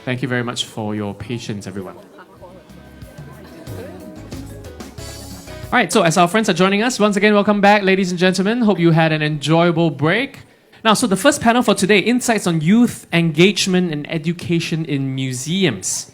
Thank you very much for your patience, everyone. All right, so as our friends are joining us, once again, welcome back, ladies and gentlemen. Hope you had an enjoyable break. Now, so the first panel for today, insights on youth engagement and education in museums.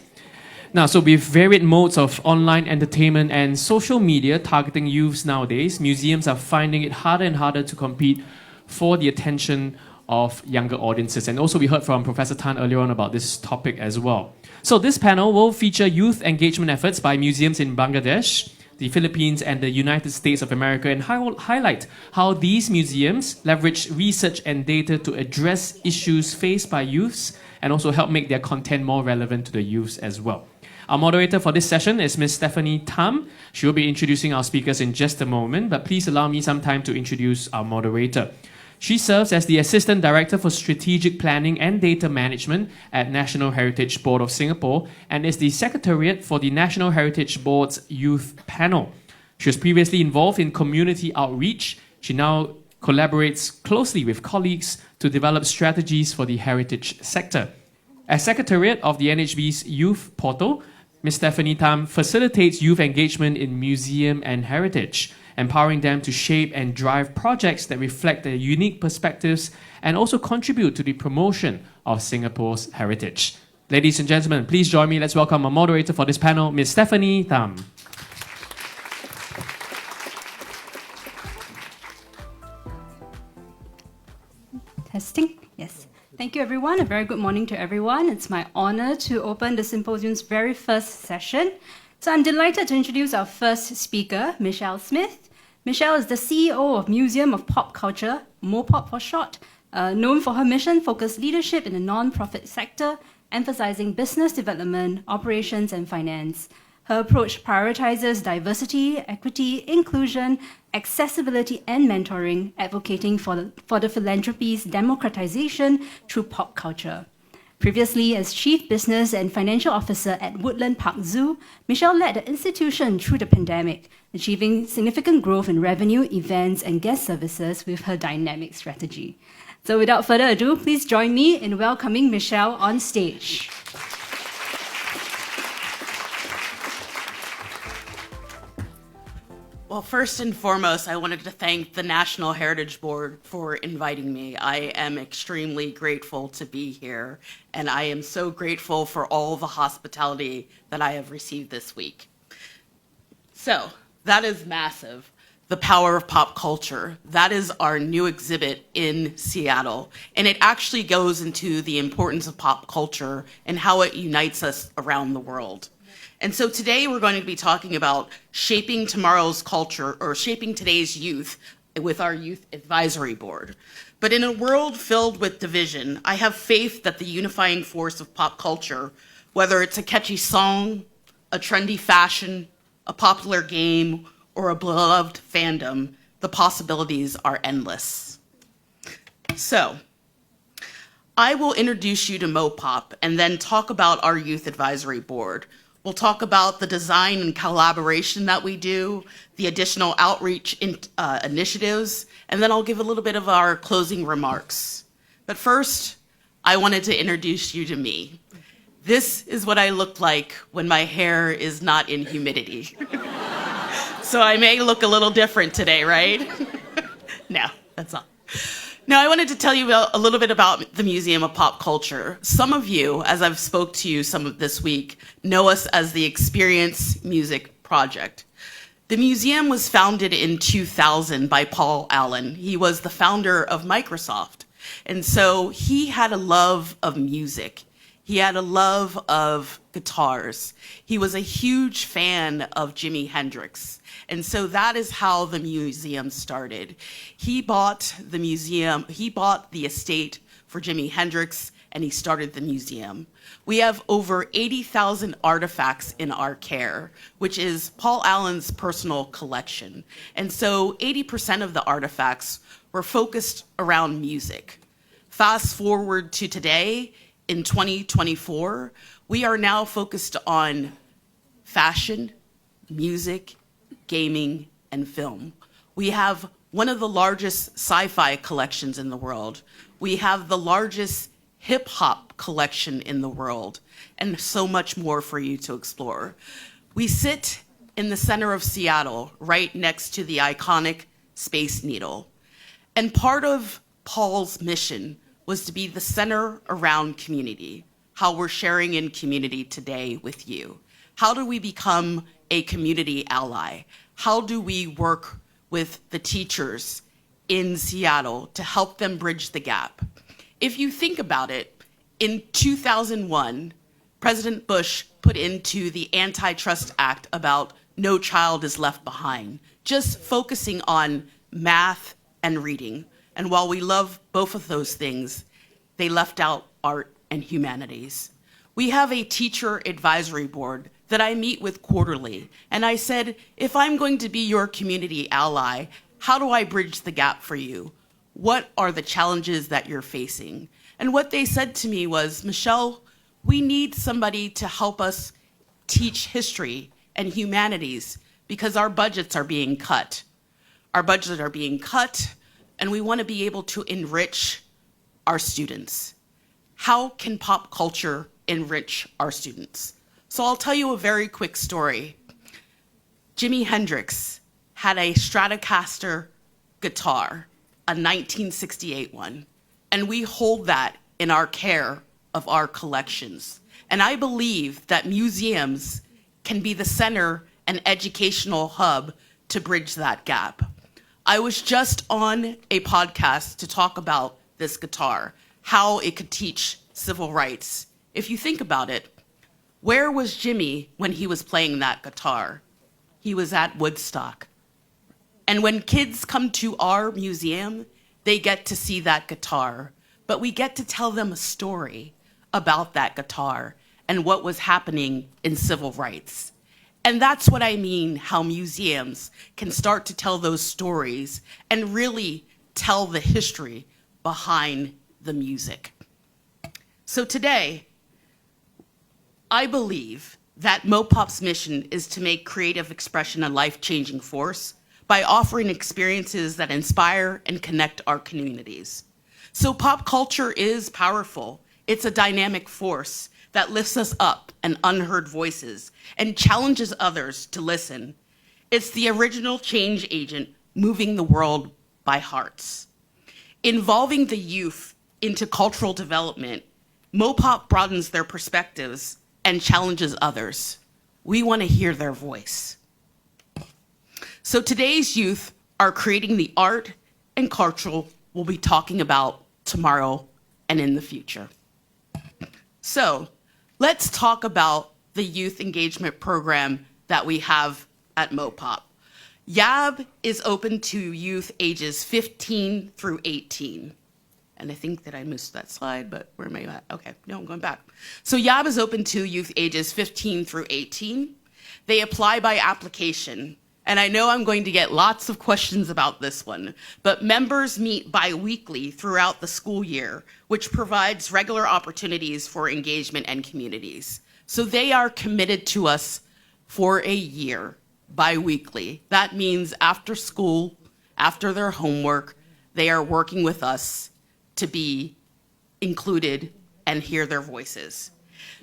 Now, so with varied modes of online entertainment and social media targeting youths nowadays, museums are finding it harder and harder to compete for the attention of younger audiences. And also we heard from Professor Tan earlier on about this topic as well. So this panel will feature youth engagement efforts by museums in Bangladesh, the Philippines and the United States of America, and highlight how these museums leverage research and data to address issues faced by youths and also help make their content more relevant to the youths as well. Our moderator for this session is Ms. Stephanie Tam. She will be introducing our speakers in just a moment, but please allow me some time to introduce our moderator. She serves as the Assistant Director for Strategic Planning and Data Management at National Heritage Board of Singapore and is the Secretariat for the National Heritage Board's Youth Panel. She was previously involved in community outreach. She now collaborates closely with colleagues to develop strategies for the heritage sector. As Secretariat of the NHB's Youth Portal, Ms. Stephanie Tam facilitates youth engagement in museum and heritage, empowering them to shape and drive projects that reflect their unique perspectives and also contribute to the promotion of Singapore's heritage. Ladies and gentlemen, please join me. Let's welcome our moderator for this panel, Ms. Stephanie Tam. Testing? Yes. Thank you, everyone. A very good morning to everyone. It's my honor to open the symposium's very first session. So I'm delighted to introduce our first speaker, Michelle Smith. Michelle is the CEO of Museum of Pop Culture, MoPop for short, known for her mission-focused leadership in the non-profit sector, emphasizing business development, operations, and finance. Her approach prioritizes diversity, equity, inclusion, accessibility, and mentoring, advocating for the philanthropy's democratization through pop culture. Previously, as Chief Business and Financial Officer at Woodland Park Zoo, Michelle led the institution through the pandemic, achieving significant growth in revenue, events, and guest services with her dynamic strategy. So without further ado, please join me in welcoming Michelle on stage. Well, first and foremost, I wanted to thank the National Heritage Board for inviting me. I am extremely grateful to be here, and I am so grateful for all the hospitality that I have received this week. So, that is massive. The Power of Pop Culture. That is our new exhibit in Seattle, and it actually goes into the importance of pop culture and how it unites us around the world. And so today we're going to be talking about shaping tomorrow's culture or shaping today's youth with our Youth Advisory Board. But in a world filled with division, I have faith that the unifying force of pop culture, whether it's a catchy song, a trendy fashion, a popular game, or a beloved fandom, the possibilities are endless. So, I will introduce you to MoPop and then talk about our Youth Advisory Board. We'll talk about the design and collaboration that we do, the additional outreach initiatives, and then I'll give a little bit of our closing remarks. But first, I wanted to introduce you to me. This is what I look like when my hair is not in humidity. So I may look a little different today, right? No, that's not. Now, I wanted to tell you a little bit about the Museum of Pop Culture. Some of you, as I've spoke to you some of this week, know us as the Experience Music Project. The museum was founded in 2000 by Paul Allen. He was the founder of Microsoft. And so he had a love of music. He had a love of guitars. He was a huge fan of Jimi Hendrix. And so that is how the museum started. He bought the estate for Jimi Hendrix, and he started the museum. We have over 80,000 artifacts in our care, which is Paul Allen's personal collection. And so 80% of the artifacts were focused around music. Fast forward to today, in 2024, we are now focused on fashion, music, gaming, and film. We have one of the largest sci-fi collections in the world. We have the largest hip hop collection in the world, and so much more for you to explore. We sit in the center of Seattle, right next to the iconic Space Needle. And part of Paul's mission was to be the center around community, how we're sharing in community today with you. How do we become a community ally? How do we work with the teachers in Seattle to help them bridge the gap? If you think about it, in 2001, President Bush put into the Antitrust Act about No Child is Left Behind, just focusing on math and reading. And while we love both of those things, they left out art and humanities. We have a teacher advisory board that I meet with quarterly. And I said, if I'm going to be your community ally, how do I bridge the gap for you? What are the challenges that you're facing? And what they said to me was, Michelle, we need somebody to help us teach history and humanities because our budgets are being cut. Our budgets are being cut, and we want to be able to enrich our students. How can pop culture enrich our students? So I'll tell you a very quick story. Jimi Hendrix had a Stratocaster guitar, a 1968 one, and we hold that in our care of our collections. And I believe that museums can be the center and educational hub to bridge that gap. I was just on a podcast to talk about this guitar, how it could teach civil rights. If you think about it, where was Jimmy when he was playing that guitar? He was at Woodstock. And when kids come to our museum, they get to see that guitar, but we get to tell them a story about that guitar and what was happening in civil rights. And that's what I mean, how museums can start to tell those stories and really tell the history behind the music. So today, I believe that Mopop's mission is to make creative expression a life-changing force by offering experiences that inspire and connect our communities. So pop culture is powerful. It's a dynamic force that lifts us up and unheard voices and challenges others to listen. It's the original change agent moving the world by hearts. Involving the youth into cultural development, Mopop broadens their perspectives and challenges others. We want to hear their voice. So today's youth are creating the art and culture we'll be talking about tomorrow and in the future. So let's talk about the youth engagement program that we have at Mopop. YAB is open to youth ages 15 through 18. And I think that I missed that slide, but where am I at? Okay, no, I'm going back. So YAB is open to youth ages 15 through 18. They apply by application. And I know I'm going to get lots of questions about this one, but members meet bi-weekly throughout the school year, which provides regular opportunities for engagement and communities. So they are committed to us for a year, bi-weekly. That means after school, after their homework, they are working with us to be included and hear their voices.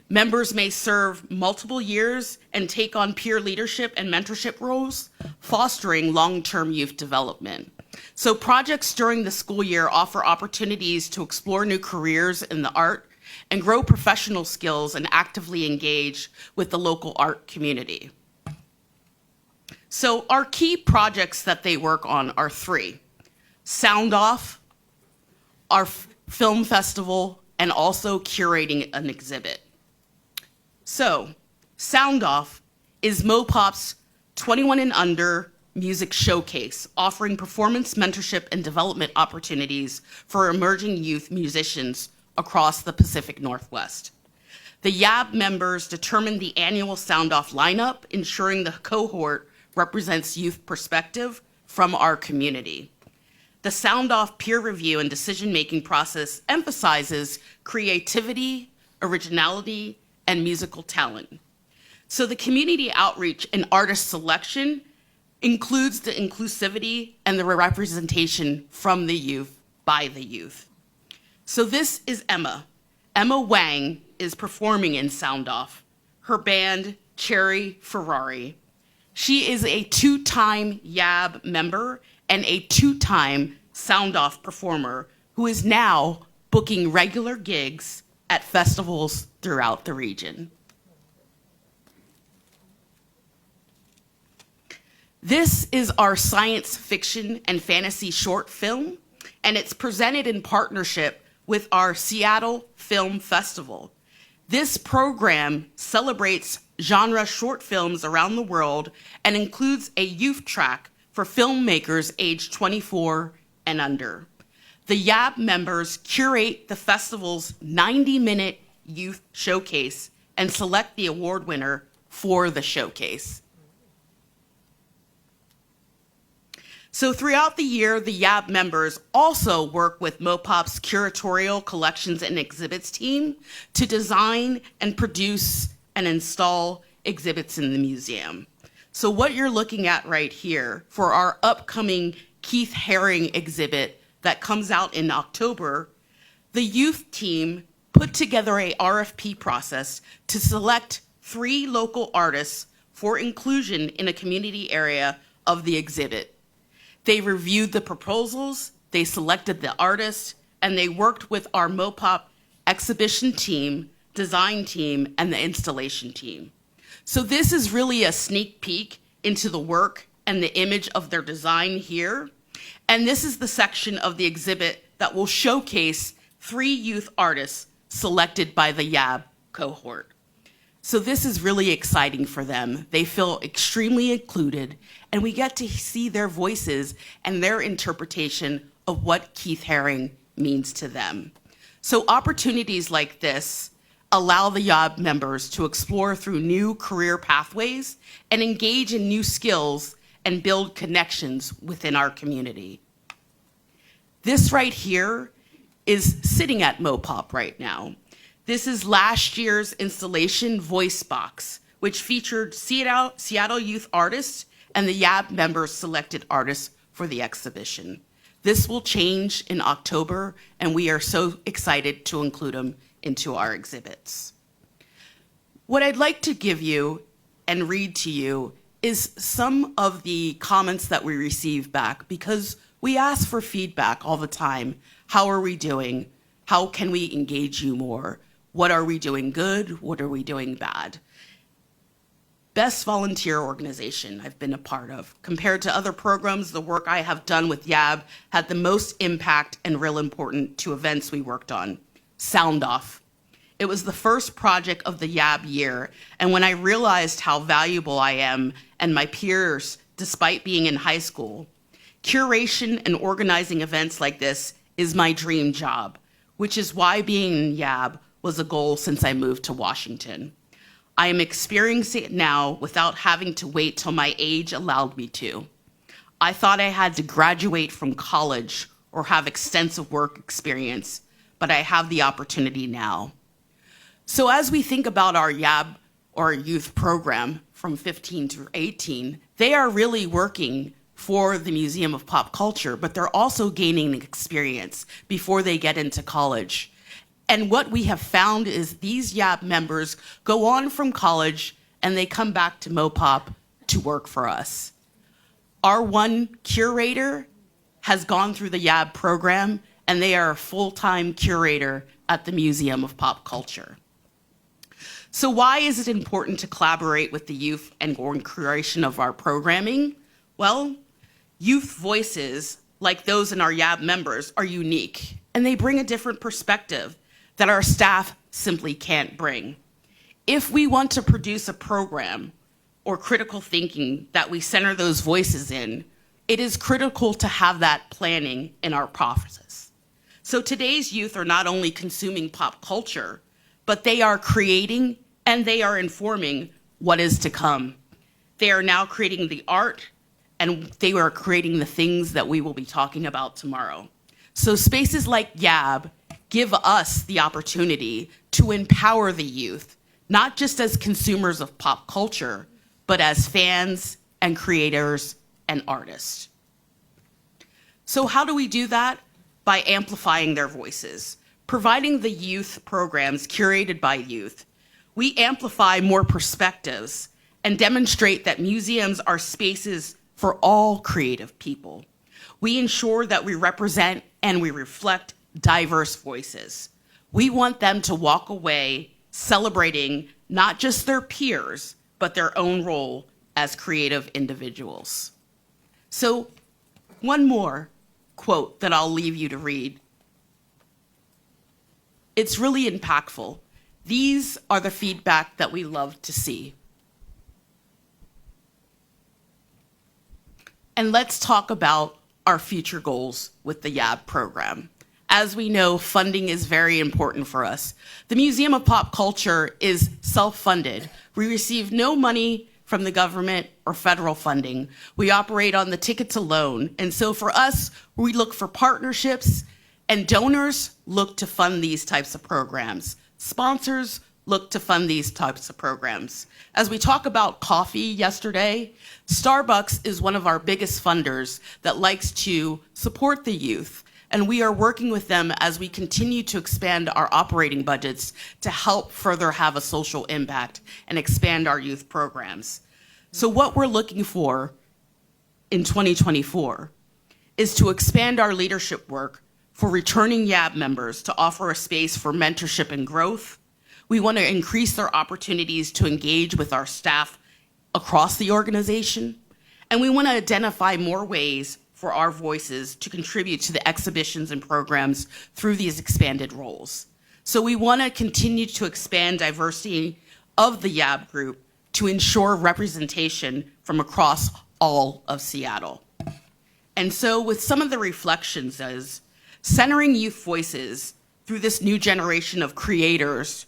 Members may serve multiple years and take on peer leadership and mentorship roles, fostering long-term youth development. So projects during the school year offer opportunities to explore new careers in the art and grow professional skills and actively engage with the local art community. So our key projects that they work on are 3: Sound Off, our film festival, and also curating an exhibit. So, Sound Off is Mopop's 21 and under music showcase, offering performance, mentorship, and development opportunities for emerging youth musicians across the Pacific Northwest. The YAB members determine the annual Sound Off lineup, ensuring the cohort represents youth perspective from our community. The Sound Off peer review and decision-making process emphasizes creativity, originality, and musical talent. So the community outreach and artist selection includes the inclusivity and the representation from the youth by the youth. So this is Emma. Emma Wang is performing in Sound Off. Her band, Cherry Ferrari. She is a 2-time YAB member and a 2-time Sound Off performer who is now booking regular gigs at festivals throughout the region. This is our science fiction and fantasy short film, and it's presented in partnership with our Seattle Film Festival. This program celebrates genre short films around the world and includes a youth track for filmmakers aged 24 and under. The YAB members curate the festival's 90-minute youth showcase and select the award winner for the showcase. So throughout the year, the YAB members also work with MOPOP's curatorial collections and exhibits team to design and produce and install exhibits in the museum. So what you're looking at right here for our upcoming Keith Haring exhibit that comes out in October, the youth team put together a RFP process to select 3 local artists for inclusion in a community area of the exhibit. They reviewed the proposals, they selected the artists, and they worked with our MOPOP exhibition team, design team, and the installation team. So this is really a sneak peek into the work and the image of their design here. And this is the section of the exhibit that will showcase 3 youth artists selected by the YAB cohort. So this is really exciting for them. They feel extremely included, and we get to see their voices and their interpretation of what Keith Haring means to them. So opportunities like this allow the YAB members to explore through new career pathways and engage in new skills and build connections within our community. This right here is sitting at MOPOP right now. This is last year's installation Voice Box, which featured Seattle youth artists and the YAB members selected artists for the exhibition. This will change in October, and we are so excited to include them into our exhibits. What I'd like to give you and read to you is some of the comments that we receive back, because we ask for feedback all the time. How are we doing? How can we engage you more? What are we doing good? What are we doing bad? Best volunteer organization I've been a part of. Compared to other programs, the work I have done with YAB had the most impact and real important to events we worked on. Sound Off. It was the first project of the YAB year, and when I realized how valuable I am and my peers, despite being in high school, curation and organizing events like this is my dream job, which is why being in YAB was a goal since I moved to Washington. I am experiencing it now without having to wait till my age allowed me to. I thought I had to graduate from college or have extensive work experience, but I have the opportunity now. So as we think about our YAB or youth program from 15 to 18, they are really working for the Museum of Pop Culture, but they're also gaining experience before they get into college. And what we have found is these YAB members go on from college and they come back to MOPOP to work for us. Our one curator has gone through the YAB program, and they are a full-time curator at the Museum of Pop Culture. So why is it important to collaborate with the youth and creation of our programming? Well, youth voices, like those in our YAB members, are unique, and they bring a different perspective that our staff simply can't bring. If we want to produce a program or critical thinking that we center those voices in, it is critical to have that planning in our process. So today's youth are not only consuming pop culture, but they are creating and they are informing what is to come. They are now creating the art, and they are creating the things that we will be talking about tomorrow. So spaces like YAB give us the opportunity to empower the youth, not just as consumers of pop culture, but as fans and creators and artists. So how do we do that? By amplifying their voices, providing the youth programs curated by youth, we amplify more perspectives and demonstrate that museums are spaces for all creative people. We ensure that we represent and we reflect diverse voices. We want them to walk away celebrating not just their peers, but their own role as creative individuals. So, one more quote that I'll leave you to read. It's really impactful. These are the feedback that we love to see. And let's talk about our future goals with the YAB program. As we know, funding is very important for us. The Museum of Pop Culture is self-funded. We receive no money from the government or federal funding. We operate on the tickets alone. And so for us, we look for partnerships, and donors look to fund these types of programs. Sponsors look to fund these types of programs. As we talk about coffee yesterday, Starbucks is one of our biggest funders that likes to support the youth. And we are working with them as we continue to expand our operating budgets to help further have a social impact and expand our youth programs. So what we're looking for in 2024 is to expand our leadership work for returning YAB members to offer a space for mentorship and growth. We want to increase their opportunities to engage with our staff across the organization. And we want to identify more ways for our voices to contribute to the exhibitions and programs through these expanded roles. So we want to continue to expand diversity of the YAB group to ensure representation from across all of Seattle. And so with some of the reflections is centering youth voices through this new generation of creators,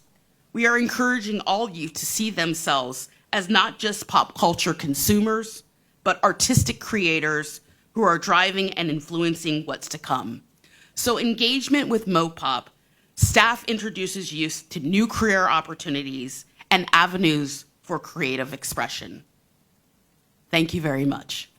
we are encouraging all youth to see themselves as not just pop culture consumers, but artistic creators who are driving and influencing what's to come. So engagement with MoPop, staff introduces youth to new career opportunities and avenues for creative expression. Thank you very much.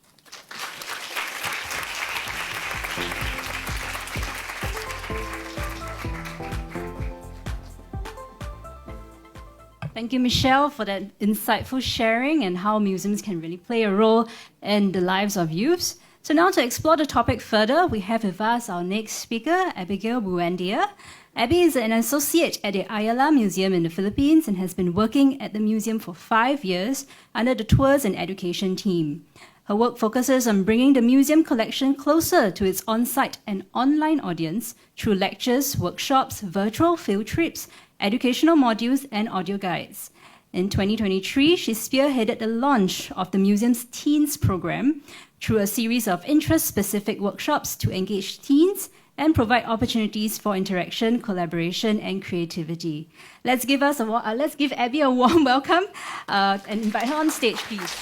Thank you, Michelle, for that insightful sharing and how museums can really play a role in the lives of youths. So now to explore the topic further, we have with us our next speaker, Abigail Buendia. Abby is an associate at the Ayala Museum in the Philippines and has been working at the museum for 5 years under the Tours and Education team. Her work focuses on bringing the museum collection closer to its on-site and online audience through lectures, workshops, virtual field trips, educational modules, and audio guides. In 2023, she spearheaded the launch of the museum's Teens program through a series of interest-specific workshops to engage teens and provide opportunities for interaction, collaboration, and creativity. Let's give Abby a warm welcome and invite her on stage, please.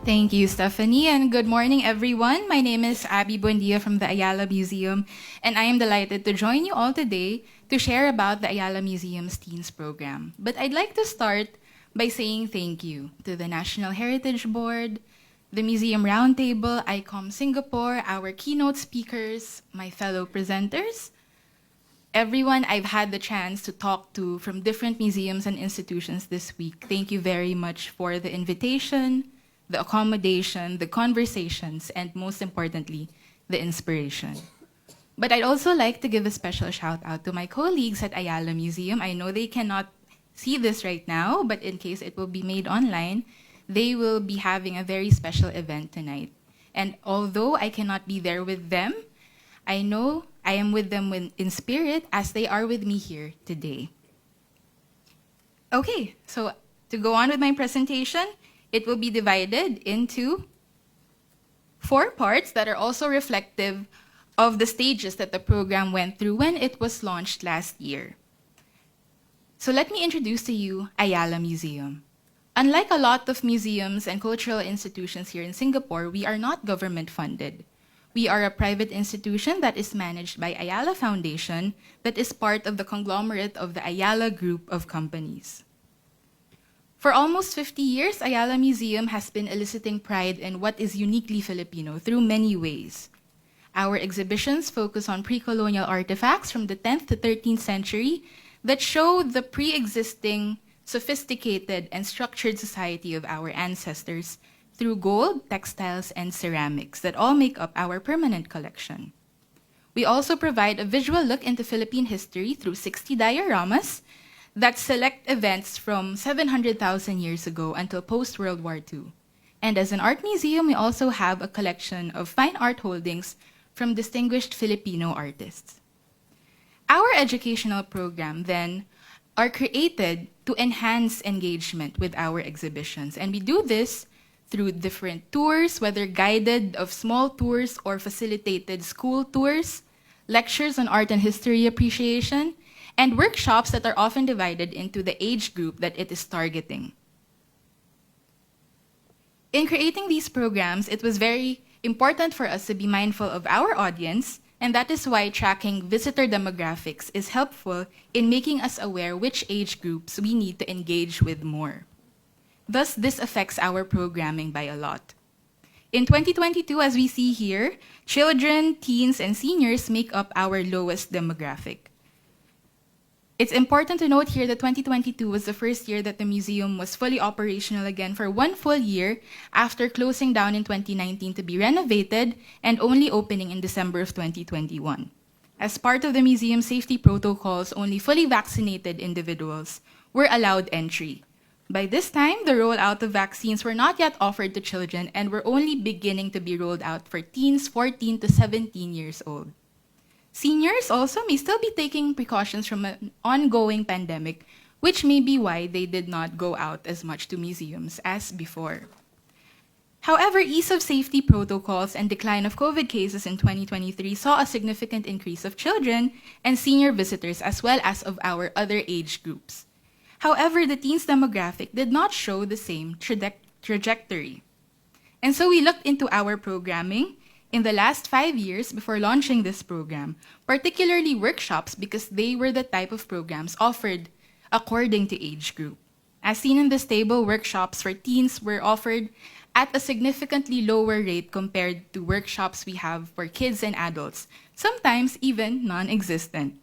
Thank you, Stephanie, and good morning, everyone. My name is Abby Buendia from the Ayala Museum, and I am delighted to join you all today to share about the Ayala Museum's Teens program. But I'd like to start by saying thank you to the National Heritage Board, the Museum Roundtable, ICOM Singapore, our keynote speakers, my fellow presenters, everyone I've had the chance to talk to from different museums and institutions this week. Thank you very much for the invitation, the accommodation, the conversations, and most importantly, the inspiration. But I'd also like to give a special shout out to my colleagues at Ayala Museum. I know they cannot see this right now, but in case it will be made online, they will be having a very special event tonight. And although I cannot be there with them, I know I am with them in spirit as they are with me here today. Okay, so to go on with my presentation, it will be divided into 4 parts that are also reflective of the stages that the program went through when it was launched last year. So let me introduce to you Ayala Museum. Unlike a lot of museums and cultural institutions here in Singapore, we are not government funded. We are a private institution that is managed by Ayala Foundation that is part of the conglomerate of the Ayala Group of companies. For almost 50 years, Ayala Museum has been eliciting pride in what is uniquely Filipino through many ways. Our exhibitions focus on pre-colonial artifacts from the 10th to 13th century that show the pre-existing, sophisticated, and structured society of our ancestors through gold, textiles, and ceramics that all make up our permanent collection. We also provide a visual look into Philippine history through 60 dioramas that select events from 700,000 years ago until post-World War II. And as an art museum, we also have a collection of fine art holdings from distinguished Filipino artists. Our educational program, then, are created to enhance engagement with our exhibitions. And we do this through different tours, whether guided of small tours or facilitated school tours, lectures on art and history appreciation, and workshops that are often divided into the age group that it is targeting. In creating these programs, it was very important for us to be mindful of our audience, and that is why tracking visitor demographics is helpful in making us aware which age groups we need to engage with more. Thus, this affects our programming by a lot. In 2022, as we see here, children, teens, and seniors make up our lowest demographic. It's important to note here that 2022 was the first year that the museum was fully operational again for 1 full year after closing down in 2019 to be renovated and only opening in December of 2021. As part of the museum safety protocols, only fully vaccinated individuals were allowed entry. By this time, the rollout of vaccines were not yet offered to children and were only beginning to be rolled out for teens 14 to 17 years old. Seniors also may still be taking precautions from an ongoing pandemic, which may be why they did not go out as much to museums as before. However, ease of safety protocols and decline of COVID cases in 2023 saw a significant increase of children and senior visitors as well as of our other age groups. However, the teens demographic did not show the same trajectory. And so we looked into our programming in the last 5 years before launching this program, particularly workshops because they were the type of programs offered according to age group. As seen in this table, workshops for teens were offered at a significantly lower rate compared to workshops we have for kids and adults, sometimes even non-existent.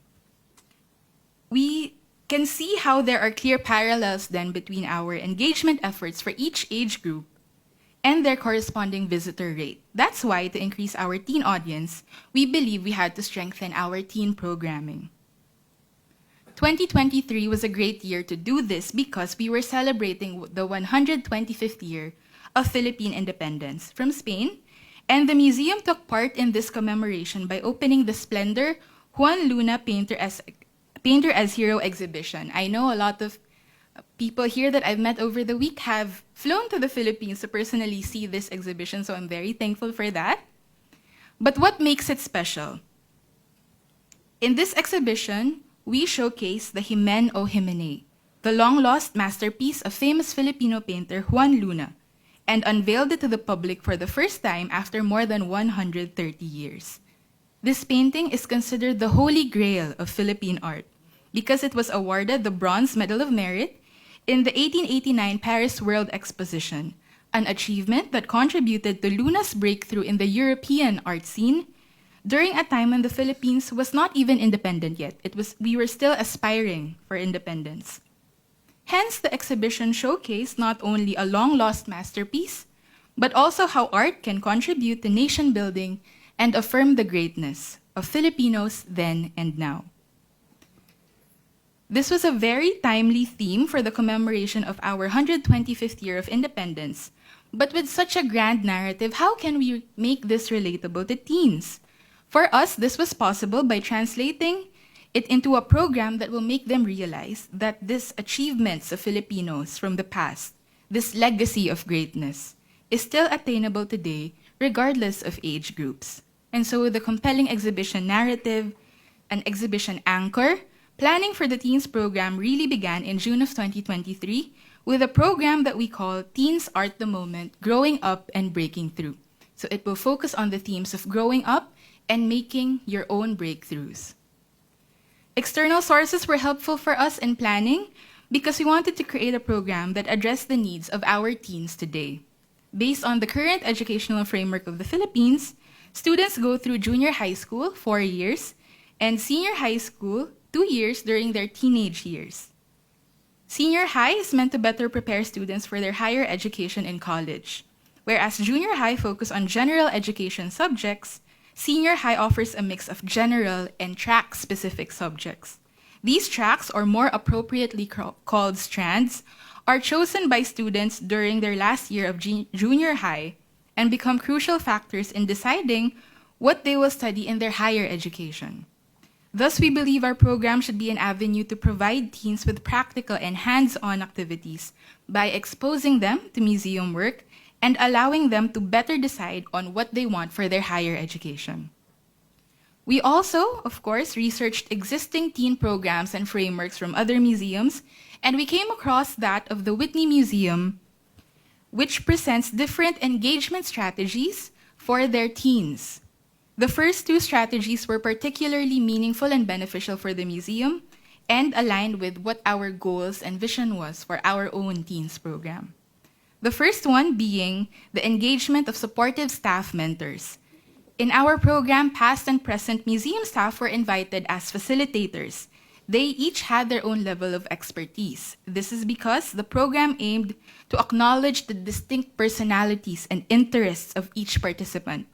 We can see how there are clear parallels then between our engagement efforts for each age group and their corresponding visitor rate. That's why, to increase our teen audience, we believe we had to strengthen our teen programming. 2023 was a great year to do this because we were celebrating the 125th year of Philippine independence from Spain, and the museum took part in this commemoration by opening the Splendor Juan Luna Painter as Hero exhibition. I know a lot of people here that I've met over the week have flown to the Philippines to personally see this exhibition, so I'm very thankful for that. But what makes it special? In this exhibition, we showcase the Himen o Jimene, the long-lost masterpiece of famous Filipino painter Juan Luna, and unveiled it to the public for the first time after more than 130 years. This painting is considered the holy grail of Philippine art because it was awarded the Bronze Medal of Merit in the 1889 Paris World Exposition, an achievement that contributed to Luna's breakthrough in the European art scene during a time when the Philippines was not even independent yet. We were still aspiring for independence. Hence, the exhibition showcased not only a long-lost masterpiece, but also how art can contribute to nation building and affirm the greatness of Filipinos then and now. This was a very timely theme for the commemoration of our 125th year of independence. But with such a grand narrative, how can we make this relatable to teens? For us, this was possible by translating it into a program that will make them realize that these achievements of Filipinos from the past, this legacy of greatness, is still attainable today regardless of age groups. And so with the compelling exhibition narrative, an exhibition anchor, planning for the Teens program really began in June of 2023 with a program that we call Teens Art the Moment, Growing Up and Breaking Through. So it will focus on the themes of growing up and making your own breakthroughs. External sources were helpful for us in planning because we wanted to create a program that addressed the needs of our teens today. Based on the current educational framework of the Philippines, students go through junior high school, 4 years, and senior high school, 2 years during their teenage years. Senior high is meant to better prepare students for their higher education in college. Whereas junior high focus on general education subjects, senior high offers a mix of general and track-specific subjects. These tracks, or more appropriately called strands, are chosen by students during their last year of junior high and become crucial factors in deciding what they will study in their higher education. Thus, we believe our program should be an avenue to provide teens with practical and hands-on activities by exposing them to museum work and allowing them to better decide on what they want for their higher education. We also, of course, researched existing teen programs and frameworks from other museums, and we came across that of the Whitney Museum, which presents different engagement strategies for their teens. The first two strategies were particularly meaningful and beneficial for the museum and aligned with what our goals and vision was for our own teens program. The first one being the engagement of supportive staff mentors. In our program, past and present museum staff were invited as facilitators. They each had their own level of expertise. This is because the program aimed to acknowledge the distinct personalities and interests of each participant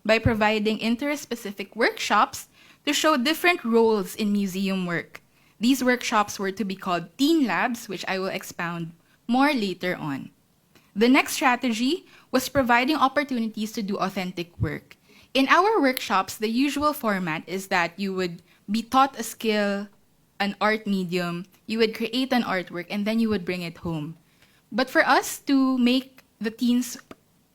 by providing interest-specific workshops to show different roles in museum work. These workshops were to be called teen labs, which I will expound more later on. The next strategy was providing opportunities to do authentic work. In our workshops, the usual format is that you would be taught a skill, an art medium, you would create an artwork, and then you would bring it home. But for us to make the teens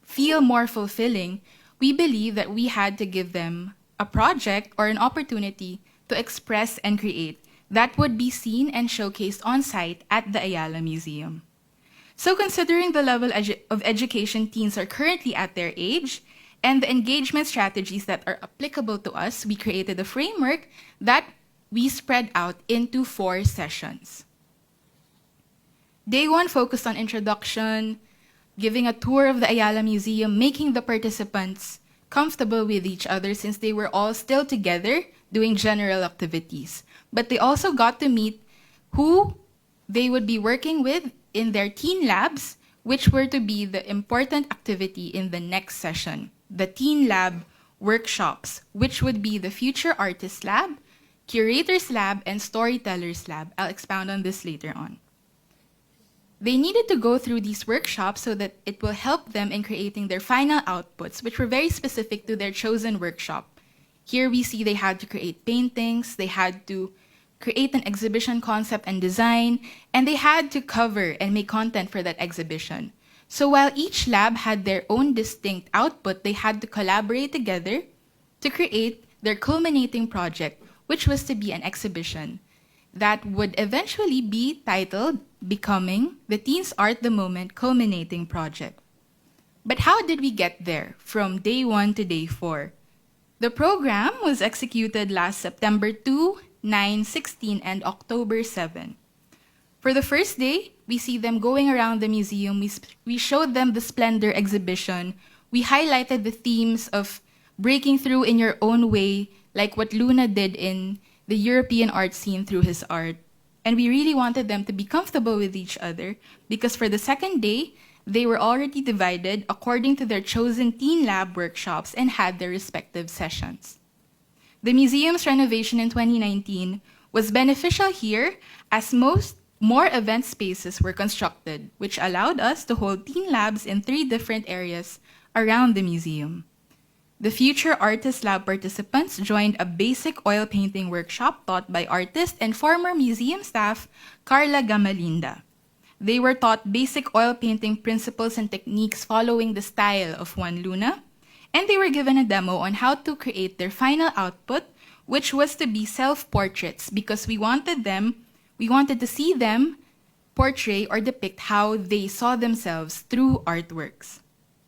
feel more fulfilling, we believe that we had to give them a project or an opportunity to express and create that would be seen and showcased on site at the Ayala Museum. So considering the level of education teens are currently at their age and the engagement strategies that are applicable to us, we created a framework that we spread out into 4 sessions. Day 1 focused on introduction, giving a tour of the Ayala Museum, making the participants comfortable with each other since they were all still together doing general activities. But they also got to meet who they would be working with in their teen labs, which were to be the important activity in the next session, the Teen Lab workshops, which would be the Future Artist Lab, Curators Lab, and Storytellers Lab. I'll expound on this later on. They needed to go through these workshops so that it will help them in creating their final outputs, which were very specific to their chosen workshop. Here we see they had to create paintings, they had to create an exhibition concept and design, and they had to cover and make content for that exhibition. So while each lab had their own distinct output, they had to collaborate together to create their culminating project, which was to be an exhibition that would eventually be titled Becoming the Teens Art the Moment Culminating Project. But how did we get there from day 1 to day 4? The program was executed last September 2, 9, 16, and October 7. For the first day, we see them going around the museum. We showed them the Splendor exhibition. We highlighted the themes of breaking through in your own way, like what Luna did in the European art scene through his art. And we really wanted them to be comfortable with each other because for the second day, they were already divided according to their chosen teen lab workshops and had their respective sessions. The museum's renovation in 2019 was beneficial here as more event spaces were constructed, which allowed us to hold teen labs in 3 different areas around the museum. The Future Artist Lab participants joined a basic oil painting workshop taught by artist and former museum staff Carla Gamalinda. They were taught basic oil painting principles and techniques following the style of Juan Luna, and they were given a demo on how to create their final output, which was to be self-portraits because we wanted to see them portray or depict how they saw themselves through artworks.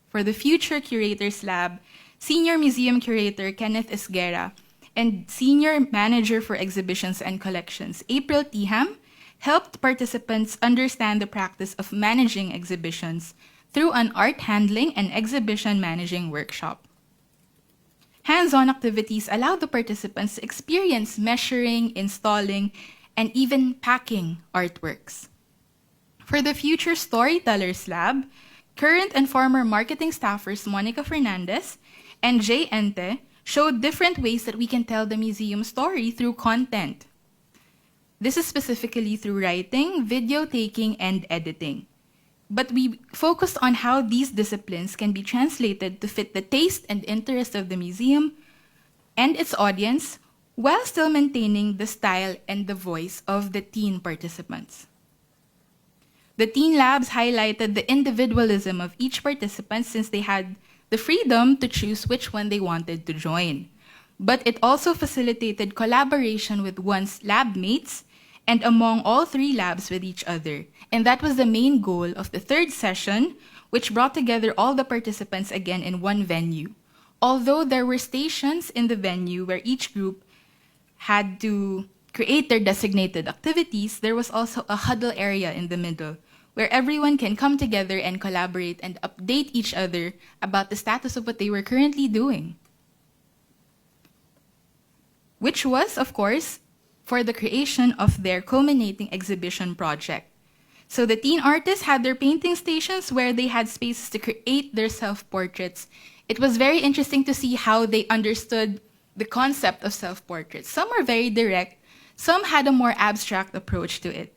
For the Future Curators Lab, Senior Museum Curator Kenneth Esguerra and Senior Manager for Exhibitions and Collections April Tiham helped participants understand the practice of managing exhibitions through an art handling and exhibition managing workshop. Hands-on activities allowed the participants to experience measuring, installing, and even packing artworks. For the Future Storytellers Lab, current and former marketing staffers Monica Fernandez and Jay Ente showed different ways that we can tell the museum story through content. This is specifically through writing, video taking, and editing. But we focused on how these disciplines can be translated to fit the taste and interest of the museum and its audience while still maintaining the style and the voice of the teen participants. The teen labs highlighted the individualism of each participant since they had the freedom to choose which one they wanted to join. But it also facilitated collaboration with one's lab mates and among all three labs with each other. And that was the main goal of the third session, which brought together all the participants again in one venue. Although there were stations in the venue where each group had to create their designated activities, there was also a huddle area in the middle where everyone can come together and collaborate and update each other about the status of what they were currently doing. Which was, of course, for the creation of their culminating exhibition project. So the teen artists had their painting stations where they had spaces to create their self-portraits. It was very interesting to see how they understood the concept of self-portraits. Some were very direct, some had a more abstract approach to it.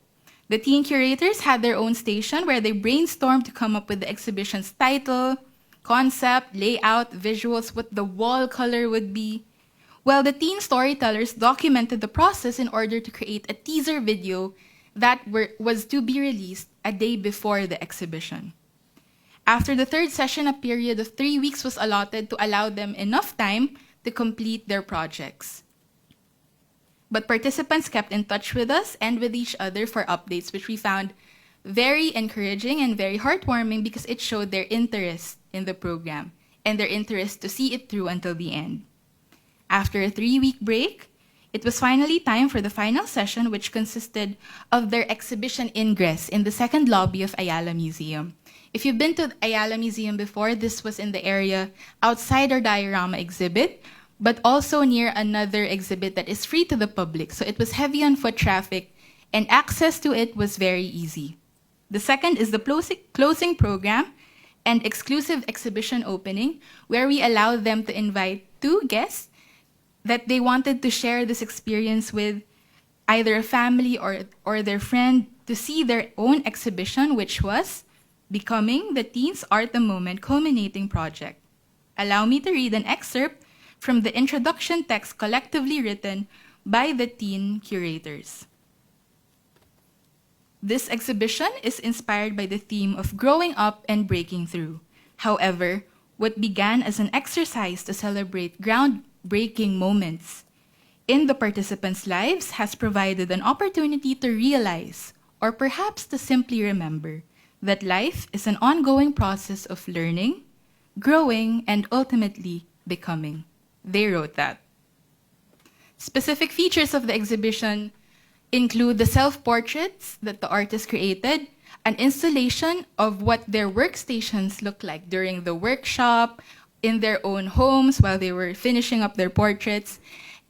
The teen curators had their own station where they brainstormed to come up with the exhibition's title, concept, layout, visuals, what the wall color would be. While the teen storytellers documented the process in order to create a teaser video that was to be released a day before the exhibition. After the third session, a period of 3 weeks was allotted to allow them enough time to complete their projects. But participants kept in touch with us and with each other for updates, which we found very encouraging and very heartwarming because it showed their interest in the program and their interest to see it through until the end. After a 3-week break, it was finally time for the final session, which consisted of their exhibition ingress in the second lobby of Ayala Museum. If you've been to Ayala Museum before, this was in the area outside our diorama exhibit, but also near another exhibit that is free to the public. So it was heavy on foot traffic, and access to it was very easy. The second is the closing program and exclusive exhibition opening, where we allowed them to invite 2 guests that they wanted to share this experience with, either a family or their friend, to see their own exhibition, which was Becoming the Teens Art the Moment Culminating Project. Allow me to read an excerpt from the introduction text collectively written by the teen curators. This exhibition is inspired by the theme of growing up and breaking through. However, what began as an exercise to celebrate groundbreaking moments in the participants' lives has provided an opportunity to realize, or perhaps to simply remember, that life is an ongoing process of learning, growing, and ultimately becoming. They wrote that. Specific features of the exhibition include the self-portraits that the artists created, an installation of what their workstations looked like during the workshop, in their own homes while they were finishing up their portraits,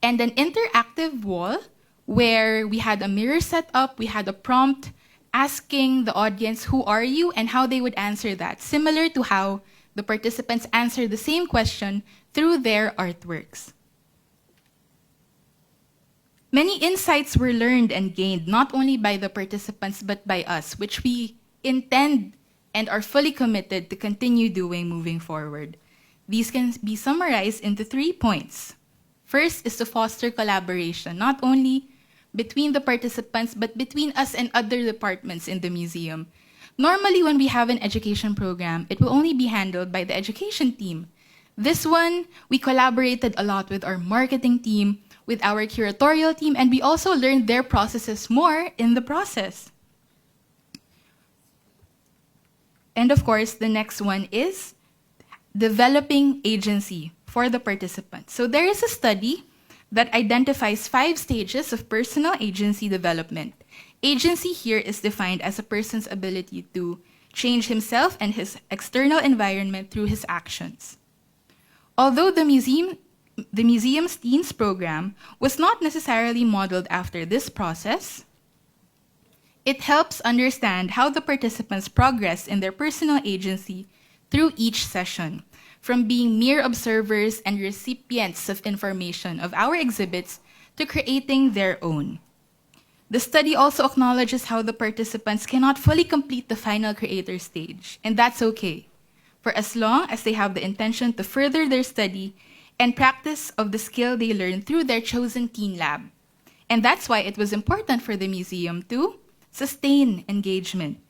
and an interactive wall where we had a mirror set up, we had a prompt asking the audience, who are you, and how they would answer that, similar to how the participants answered the same question through their artworks. Many insights were learned and gained, not only by the participants, but by us, which we intend and are fully committed to continue doing moving forward. These can be summarized into 3 points. First is to foster collaboration, not only between the participants, but between us and other departments in the museum. Normally, when we have an education program, it will only be handled by the education team. This one, we collaborated a lot with our marketing team, with our curatorial team, and we also learned their processes more in the process. And of course, the next one is developing agency for the participants. So there is a study that identifies 5 stages of personal agency development. Agency here is defined as a person's ability to change himself and his external environment through his actions. Although the museum's teens program was not necessarily modeled after this process, it helps understand how the participants progress in their personal agency through each session, from being mere observers and recipients of information of our exhibits to creating their own. The study also acknowledges how the participants cannot fully complete the final creator stage, and that's okay, for as long as they have the intention to further their study and practice of the skill they learn through their chosen teen lab. And that's why it was important for the museum to sustain engagement.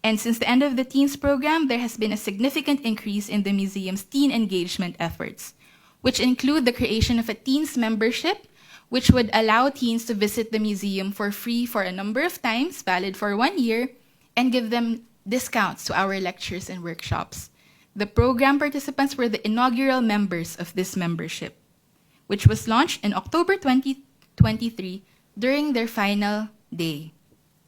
And since the end of the teens program, there has been a significant increase in the museum's teen engagement efforts, which include the creation of a teens membership, which would allow teens to visit the museum for free for a number of times, valid for 1 year, and give them discounts to our lectures and workshops. The program participants were the inaugural members of this membership, which was launched in October 2023 during their final day.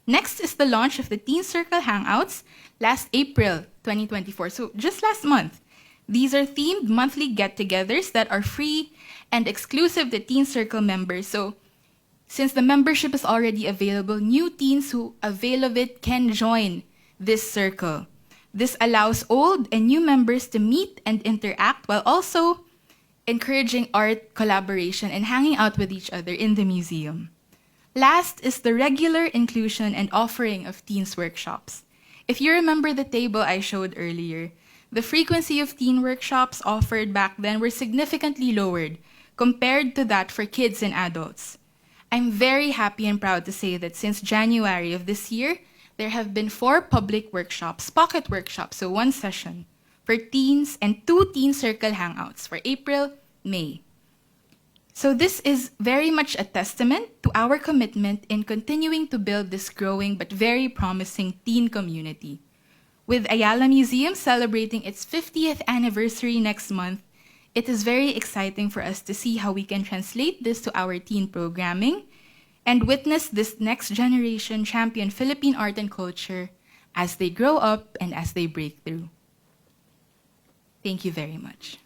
Next is the launch of the Teen Circle Hangouts last April 2024, so just last month. These are themed monthly get-togethers that are free and exclusive to Teen Circle members. So since the membership is already available, new teens who avail of it can join this circle. This allows old and new members to meet and interact while also encouraging art collaboration and hanging out with each other in the museum. Last is the regular inclusion and offering of teens workshops. If you remember the table I showed earlier, the frequency of teen workshops offered back then were significantly lowered compared to that for kids and adults. I'm very happy and proud to say that since January of this year, there have been 4 public workshops, pocket workshops, so 1 session, for teens and 2 Teen Circle Hangouts for April, May. So this is very much a testament to our commitment in continuing to build this growing but very promising teen community. With Ayala Museum celebrating its 50th anniversary next month, it is very exciting for us to see how we can translate this to our teen programming and witness this next generation champion Philippine art and culture as they grow up and as they break through. Thank you very much.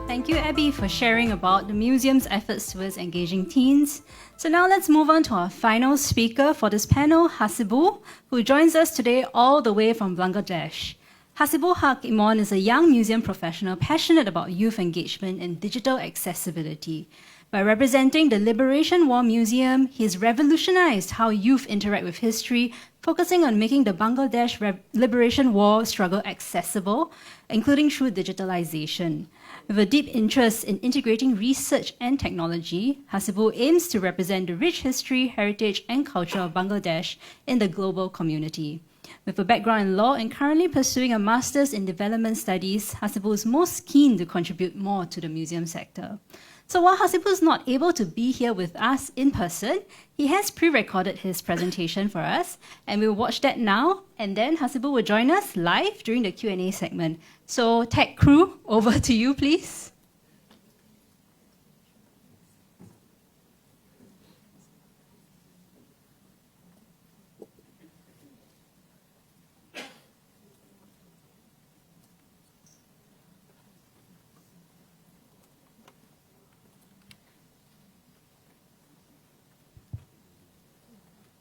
Thank you, Abby, for sharing about the museum's efforts towards engaging teens. So now let's move on to our final speaker for this panel, Hasibu, who joins us today all the way from Bangladesh. Hasibu Haq Imon is a young museum professional passionate about youth engagement and digital accessibility. By representing the Liberation War Museum, he's revolutionized how youth interact with history, focusing on making the Bangladesh Liberation War struggle accessible, including through digitalization. With a deep interest in integrating research and technology, Hasibu aims to represent the rich history, heritage, and culture of Bangladesh in the global community. With a background in law and currently pursuing a master's in development studies, Hasibu is most keen to contribute more to the museum sector. So while Hasibu is not able to be here with us in person, he has pre-recorded his presentation for us, and we'll watch that now, and then Hasibu will join us live during the Q&A segment. So tech crew, over to you, please.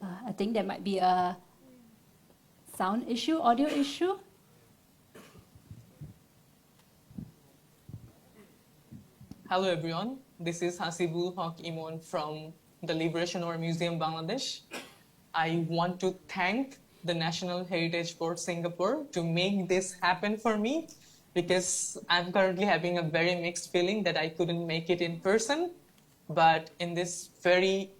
I think there might be a sound issue, audio issue. Hello everyone, this is Hasibul Haq Imon from the Liberation War Museum, Bangladesh. I want to thank the National Heritage Board Singapore to make this happen for me, because I'm currently having a very mixed feeling that I couldn't make it in person, but in this very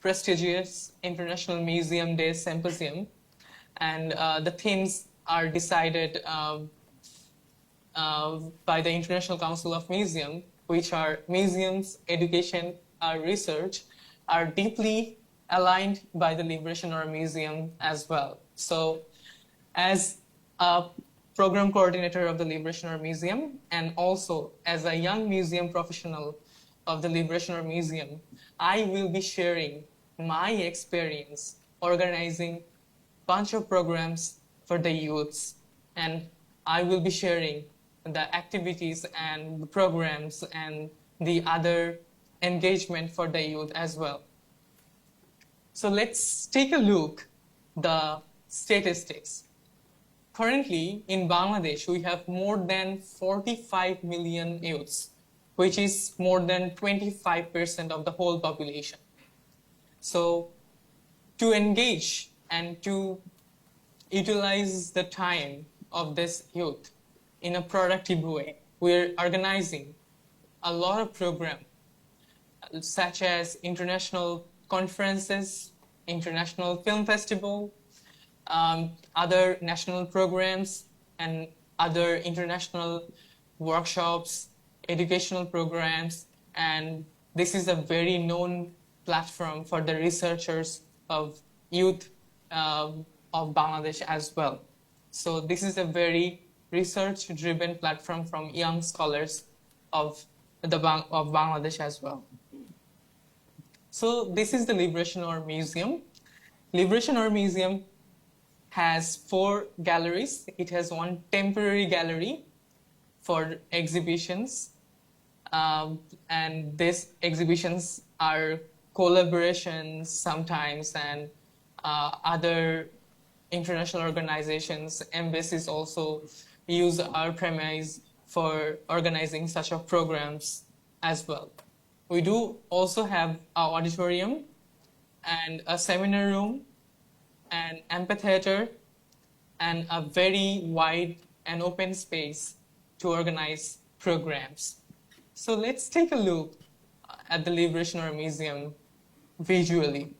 prestigious International Museum Day Symposium, and the themes are decided by the International Council of Museum, which are museums, education, research, are deeply aligned by the Liberation War Museum as well. So as a program coordinator of the Liberation War Museum, and also as a young museum professional of the Liberation War Museum, I will be sharing my experience organizing bunch of programs for the youths, and I will be sharing the activities and the programs and the other engagement for the youth as well. So let's take a look the statistics. Currently in Bangladesh, we have more than 45 million youths, which is more than 25% of the whole population. So to engage and to utilize the time of this youth in a productive way, we're organizing a lot of programs such as international conferences, international film festival, other national programs, and other international workshops, educational programs, and this is a very known platform for the researchers of youth of Bangladesh as well. So this is a very research-driven platform from young scholars of Bangladesh as well. So this is the Liberation War Museum. Liberation War Museum has 4 galleries. It has one temporary gallery for exhibitions, and these exhibitions are collaborations sometimes, and other international organizations, embassies also use our premise for organizing such of programs as well. We do also have an auditorium and a seminar room, an amphitheater, and a very wide and open space to organize programs. So let's take a look at the Liberation War Museum visually.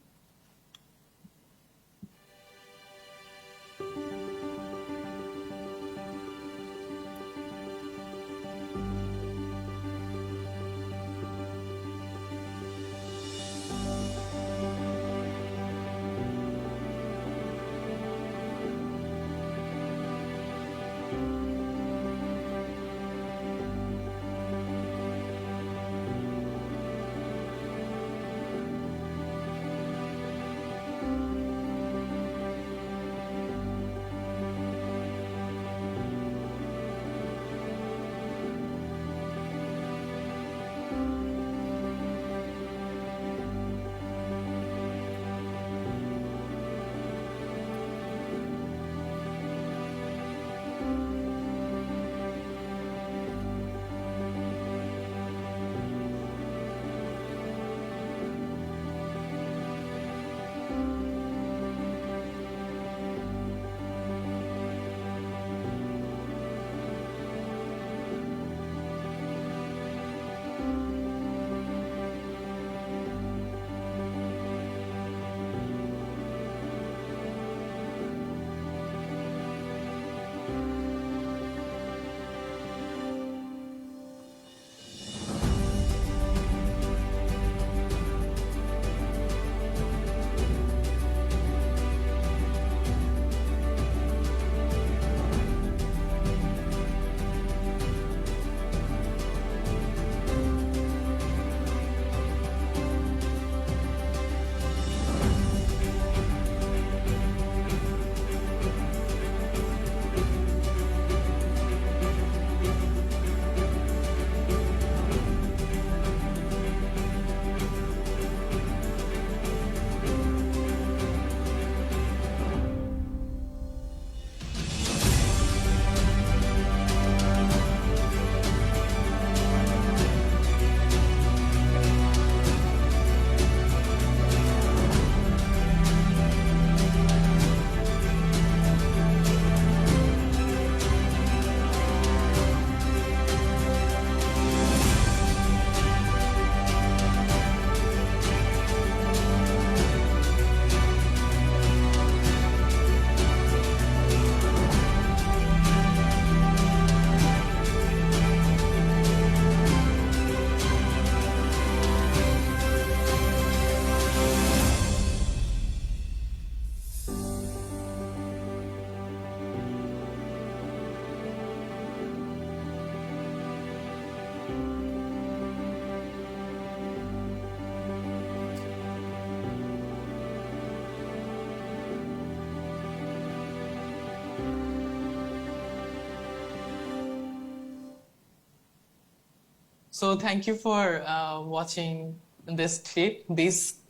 So thank you for watching this clip. This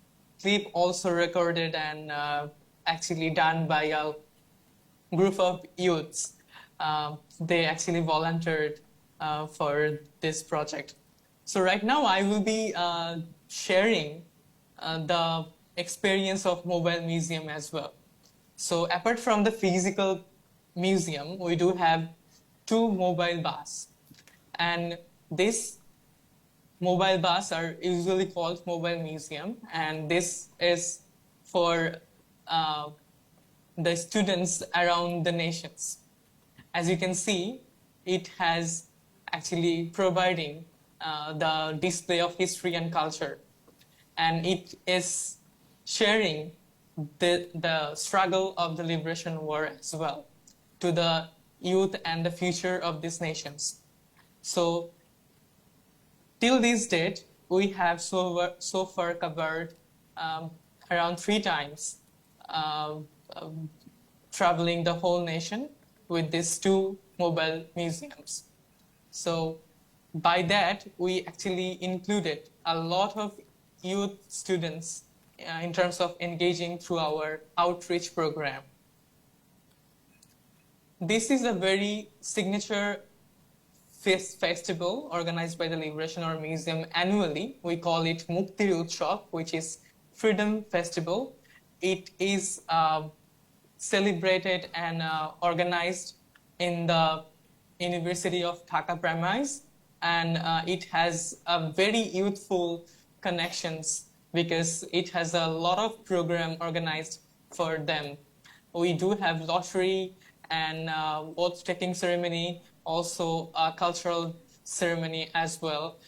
clip also recorded and actually done by a group of youths. They actually volunteered for this project. So right now I will be sharing the experience of mobile museum as well. So apart from the physical museum, we do have two mobile bus, and this mobile bus are usually called mobile museum, and this is for uh, the students around the nations. As you can see, it has actually providing the display of history and culture, and it is sharing the struggle of the liberation war as well to the youth and the future of these nations. So till this date, we have so far covered around 3 times, uh, um, traveling the whole nation with these two mobile museums. So by that, we actually included a lot of youth students in terms of engaging through our outreach program. This is a very signature festival organized by the Liberation War Museum annually. We call it Muktir Utsav, which is Freedom Festival. It is celebrated and organized in the University of Dhaka premise, and it has a very youthful connections because it has a lot of program organized for them. We do have lottery and oath taking ceremony, also a cultural ceremony as well,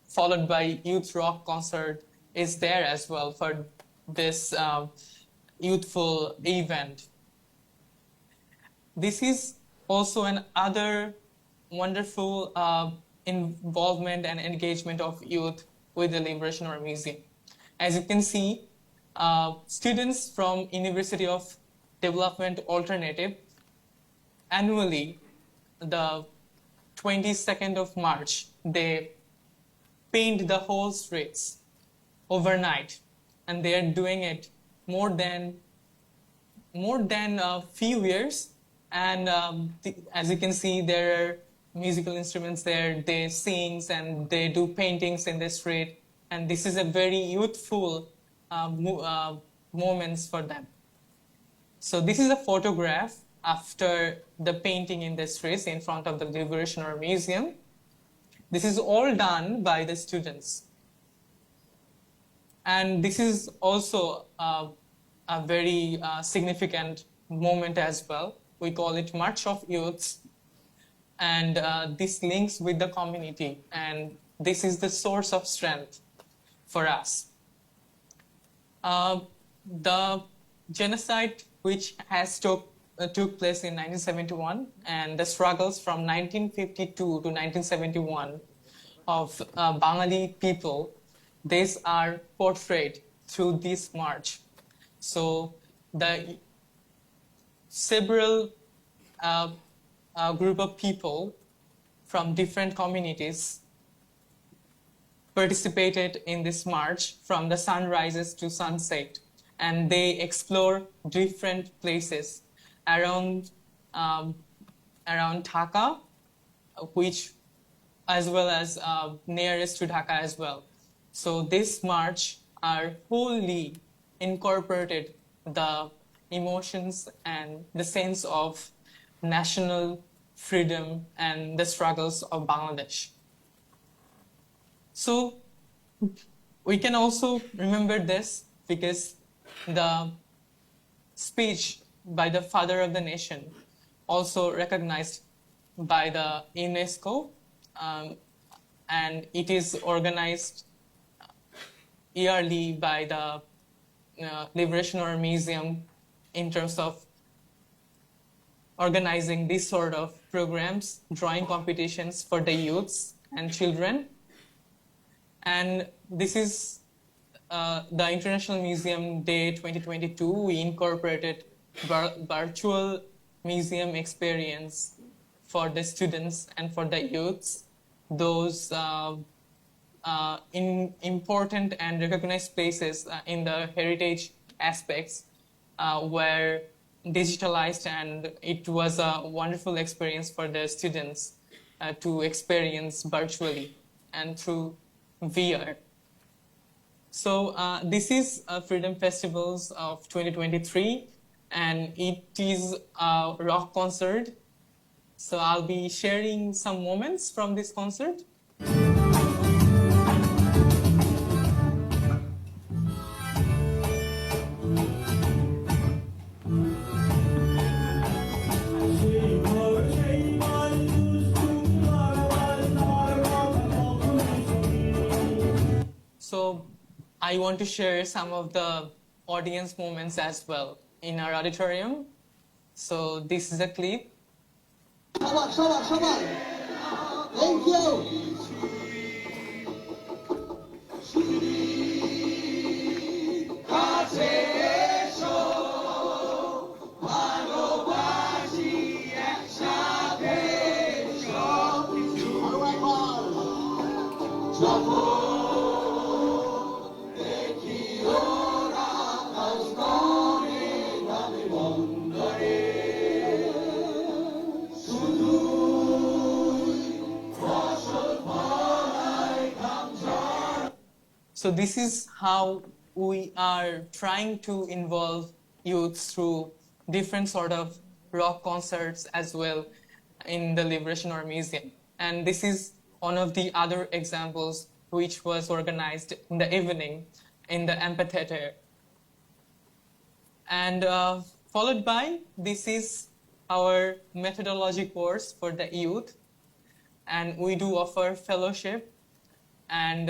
followed by youth rock concert is there as well for this youthful event. This is also another wonderful involvement and engagement of youth with the Liberation War Museum. As you can see, students from University of Development Alternative annually, the 22nd of March, they paint the whole streets overnight, and they are doing it more than a few years. And as you can see, there are musical instruments there. They sing and they do paintings in the street, and this is a very youthful moments for them. So this is a photograph after the painting in the streets in front of the Liberation War Museum. This is all done by the students. And this is also a very significant moment as well. We call it March of Youths. And this links with the community. And this is the source of strength for us. The genocide which has took place in 1971 and the struggles from 1952 to 1971 of Bengali people, these are portrayed through this march. So the several group of people from different communities participated in this march from the sunrises to sunset, and they explore different places around Dhaka, which as well as nearest to Dhaka as well. So this march are wholly incorporated the emotions and the sense of national freedom and the struggles of Bangladesh. So we can also remember this because the speech by the father of the nation also recognized by the UNESCO, and it is organized yearly by the Liberation War Museum in terms of organizing these sort of programs, drawing competitions for the youths and children. And this is the International Museum Day 2022. We incorporated virtual museum experience for the students and for the youths. those important and recognized places in the heritage aspects were digitalized, and it was a wonderful experience for the students to experience virtually and through VR. So this is Freedom Festivals of 2023, and it is a rock concert. So I'll be sharing some moments from this concert. So I want to share some of the audience moments as well in our auditorium. So this is a clip. Thank you. So this is how we are trying to involve youth through different sort of rock concerts as well in the Liberation War Museum. And this is one of the other examples which was organized in the evening in the amphitheater. And followed by, this is our methodology course for the youth. And we do offer fellowship, and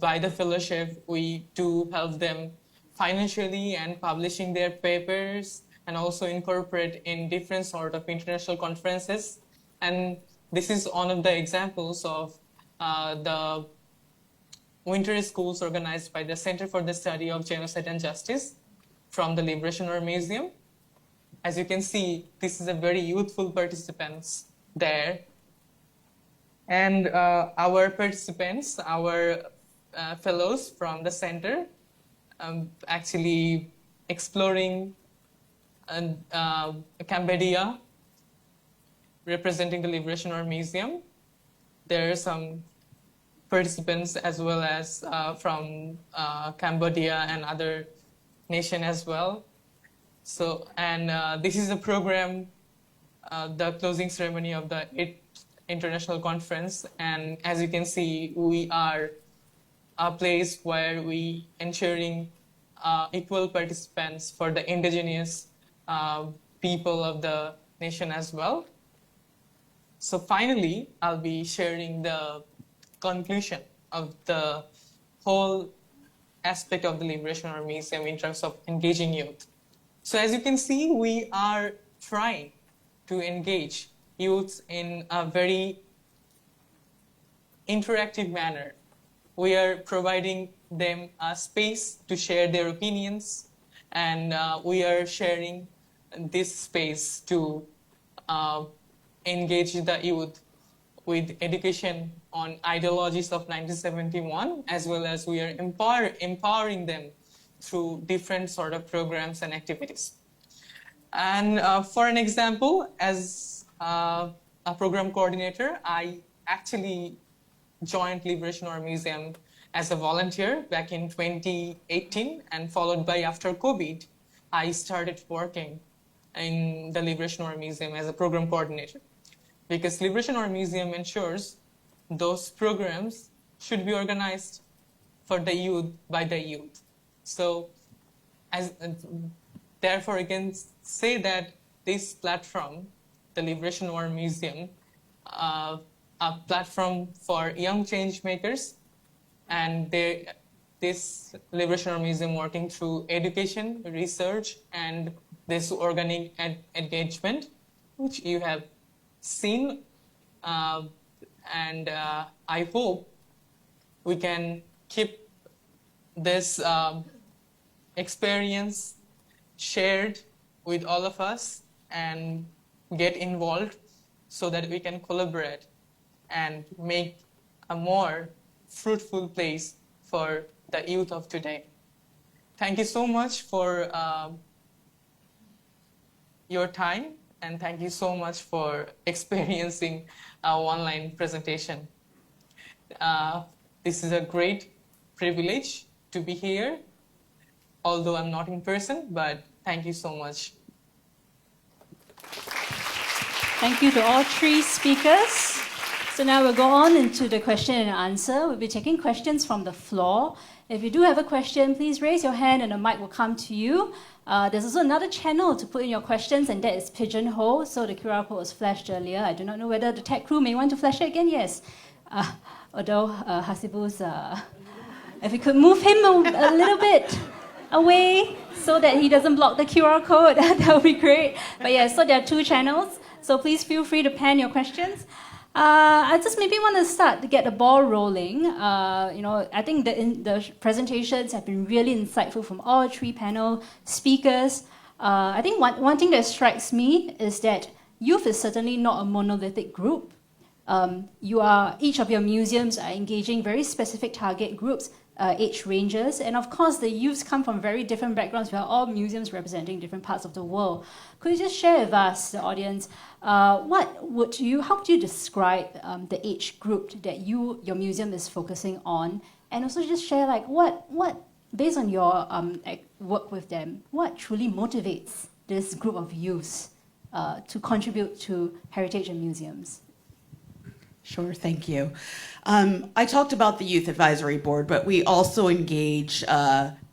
by the fellowship, we do help them financially and publishing their papers, and also incorporate in different sort of international conferences. And this is one of the examples of the winter schools organized by the Center for the Study of Genocide and Justice from the Liberation War Museum. As you can see, this is a very youthful participants there. And our participants, our fellows from the center, actually exploring Cambodia, representing the Liberation War Museum. There are some participants as well as from Cambodia and other nation as well. So, and this is a program, the closing ceremony of the 8th International Conference. And as you can see, we are a place where we ensuring equal participants for the indigenous people of the nation as well. So finally, I'll be sharing the conclusion of the whole aspect of the Liberation War Museum in terms of engaging youth. So as you can see, we are trying to engage youth in a very interactive manner. We are providing them a space to share their opinions, and we are sharing this space to engage the youth with education on ideologies of 1971, as well as we are empowering them through different sort of programs and activities. And for an example, as a program coordinator, I actually joined Liberation War Museum as a volunteer back in 2018, and followed by after COVID, I started working in the Liberation War Museum as a program coordinator. Because Liberation War Museum ensures those programs should be organized for the youth by the youth. So therefore, I can say that this platform, the Liberation War Museum, a platform for young change makers, and this Liberation War Museum working through education, research, and this organic engagement, which you have seen, and I hope we can keep this experience shared with all of us and get involved so that we can collaborate and make a more fruitful place for the youth of today. Thank you so much for your time, and thank you so much for experiencing our online presentation. This is a great privilege to be here, although I'm not in person, but thank you so much. Thank you to all three speakers. So now we'll go on into the question and answer. We'll be taking questions from the floor. If you do have a question, please raise your hand and the mic will come to you. There's also another channel to put in your questions, and that is Pigeonhole. So the QR code was flashed earlier. I do not know whether the tech crew may want to flash it again. Yes. Although Hasibu's, if we could move him a little bit away so that he doesn't block the QR code, that would be great. But yeah, so there are two channels. So please feel free to pen your questions. I just maybe want to start to get the ball rolling. I think the presentations have been really insightful from all three panel speakers. I think one thing that strikes me is that youth is certainly not a monolithic group. Each of your museums are engaging very specific target groups, age ranges, and of course the youths come from very different backgrounds. We are all museums representing different parts of the world. Could you just share with us, the audience, how would you describe the age group that your museum is focusing on, and also just share what based on your work with them, what truly motivates this group of youths to contribute to heritage and museums? Sure, thank you. I talked about the Youth Advisory Board, but we also engage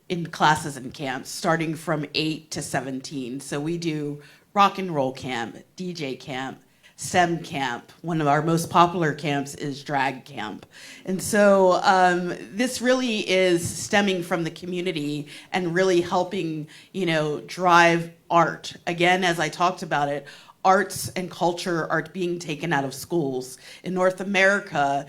in classes and camps starting from 8 to 17. So we do rock and roll camp, DJ camp, STEM camp. One of our most popular camps is drag camp. And so this really is stemming from the community and really helping, drive art. Again, as I talked about it, arts and culture are being taken out of schools. In North America,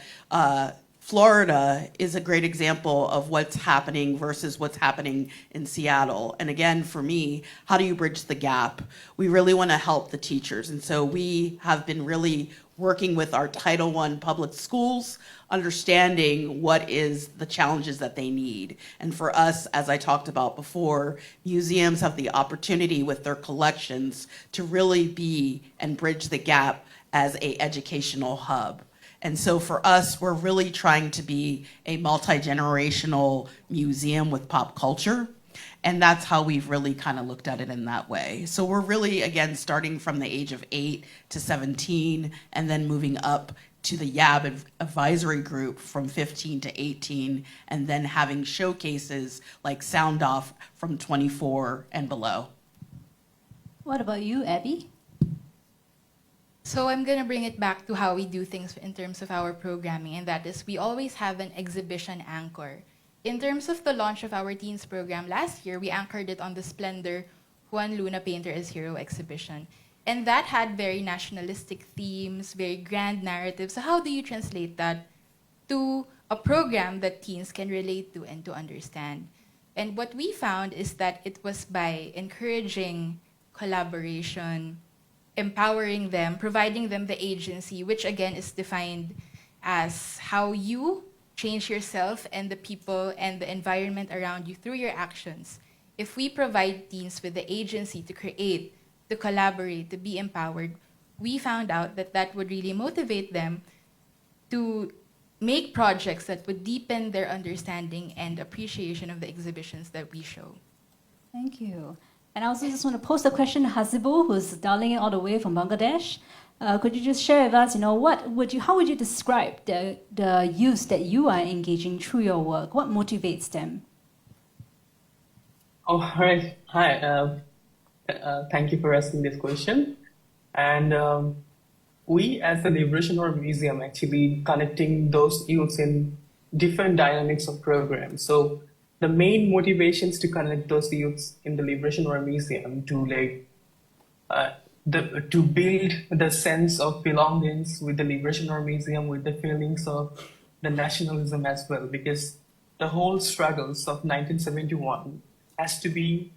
Florida is a great example of what's happening versus what's happening in Seattle. And again, for me, how do you bridge the gap? We really want to help the teachers. And so we have been really working with our Title I public schools, understanding what is the challenges that they need. And for us, as I talked about before, museums have the opportunity with their collections to really be and bridge the gap as a educational hub. And so for us, we're really trying to be a multi-generational museum with pop culture. And that's how we've really kind of looked at it in that way. So we're really, again, starting from the age of 8 to 17, and then moving up to the YAB advisory group from 15 to 18, and then having showcases like Sound Off from 24 and below. What about you, Abby? So I'm going to bring it back to how we do things in terms of our programming, and that is we always have an exhibition anchor. In terms of the launch of our teens program last year, we anchored it on the Splendor Juan Luna Painter as Hero exhibition. And that had very nationalistic themes, very grand narratives. So how do you translate that to a program that teens can relate to and to understand? And what we found is that it was by encouraging collaboration, empowering them, providing them the agency, which again is defined as how you change yourself and the people and the environment around you through your actions. If we provide teens with the agency to create, to collaborate, to be empowered, we found out that that would really motivate them to make projects that would deepen their understanding and appreciation of the exhibitions that we show. Thank you. And I also just want to pose a question to Hasibu, who's dialing in all the way from Bangladesh. Could you just share with us, how would you describe the youth that you are engaging through your work? What motivates them? All right. Hi. Thank you for asking this question. And we, as the Liberation War Museum, actually connecting those youths in different dynamics of programs. So the main motivations to connect those youths in the Liberation War Museum to to build the sense of belongings with the Liberation War Museum, with the feelings of the nationalism as well, because the whole struggles of 1971 has to be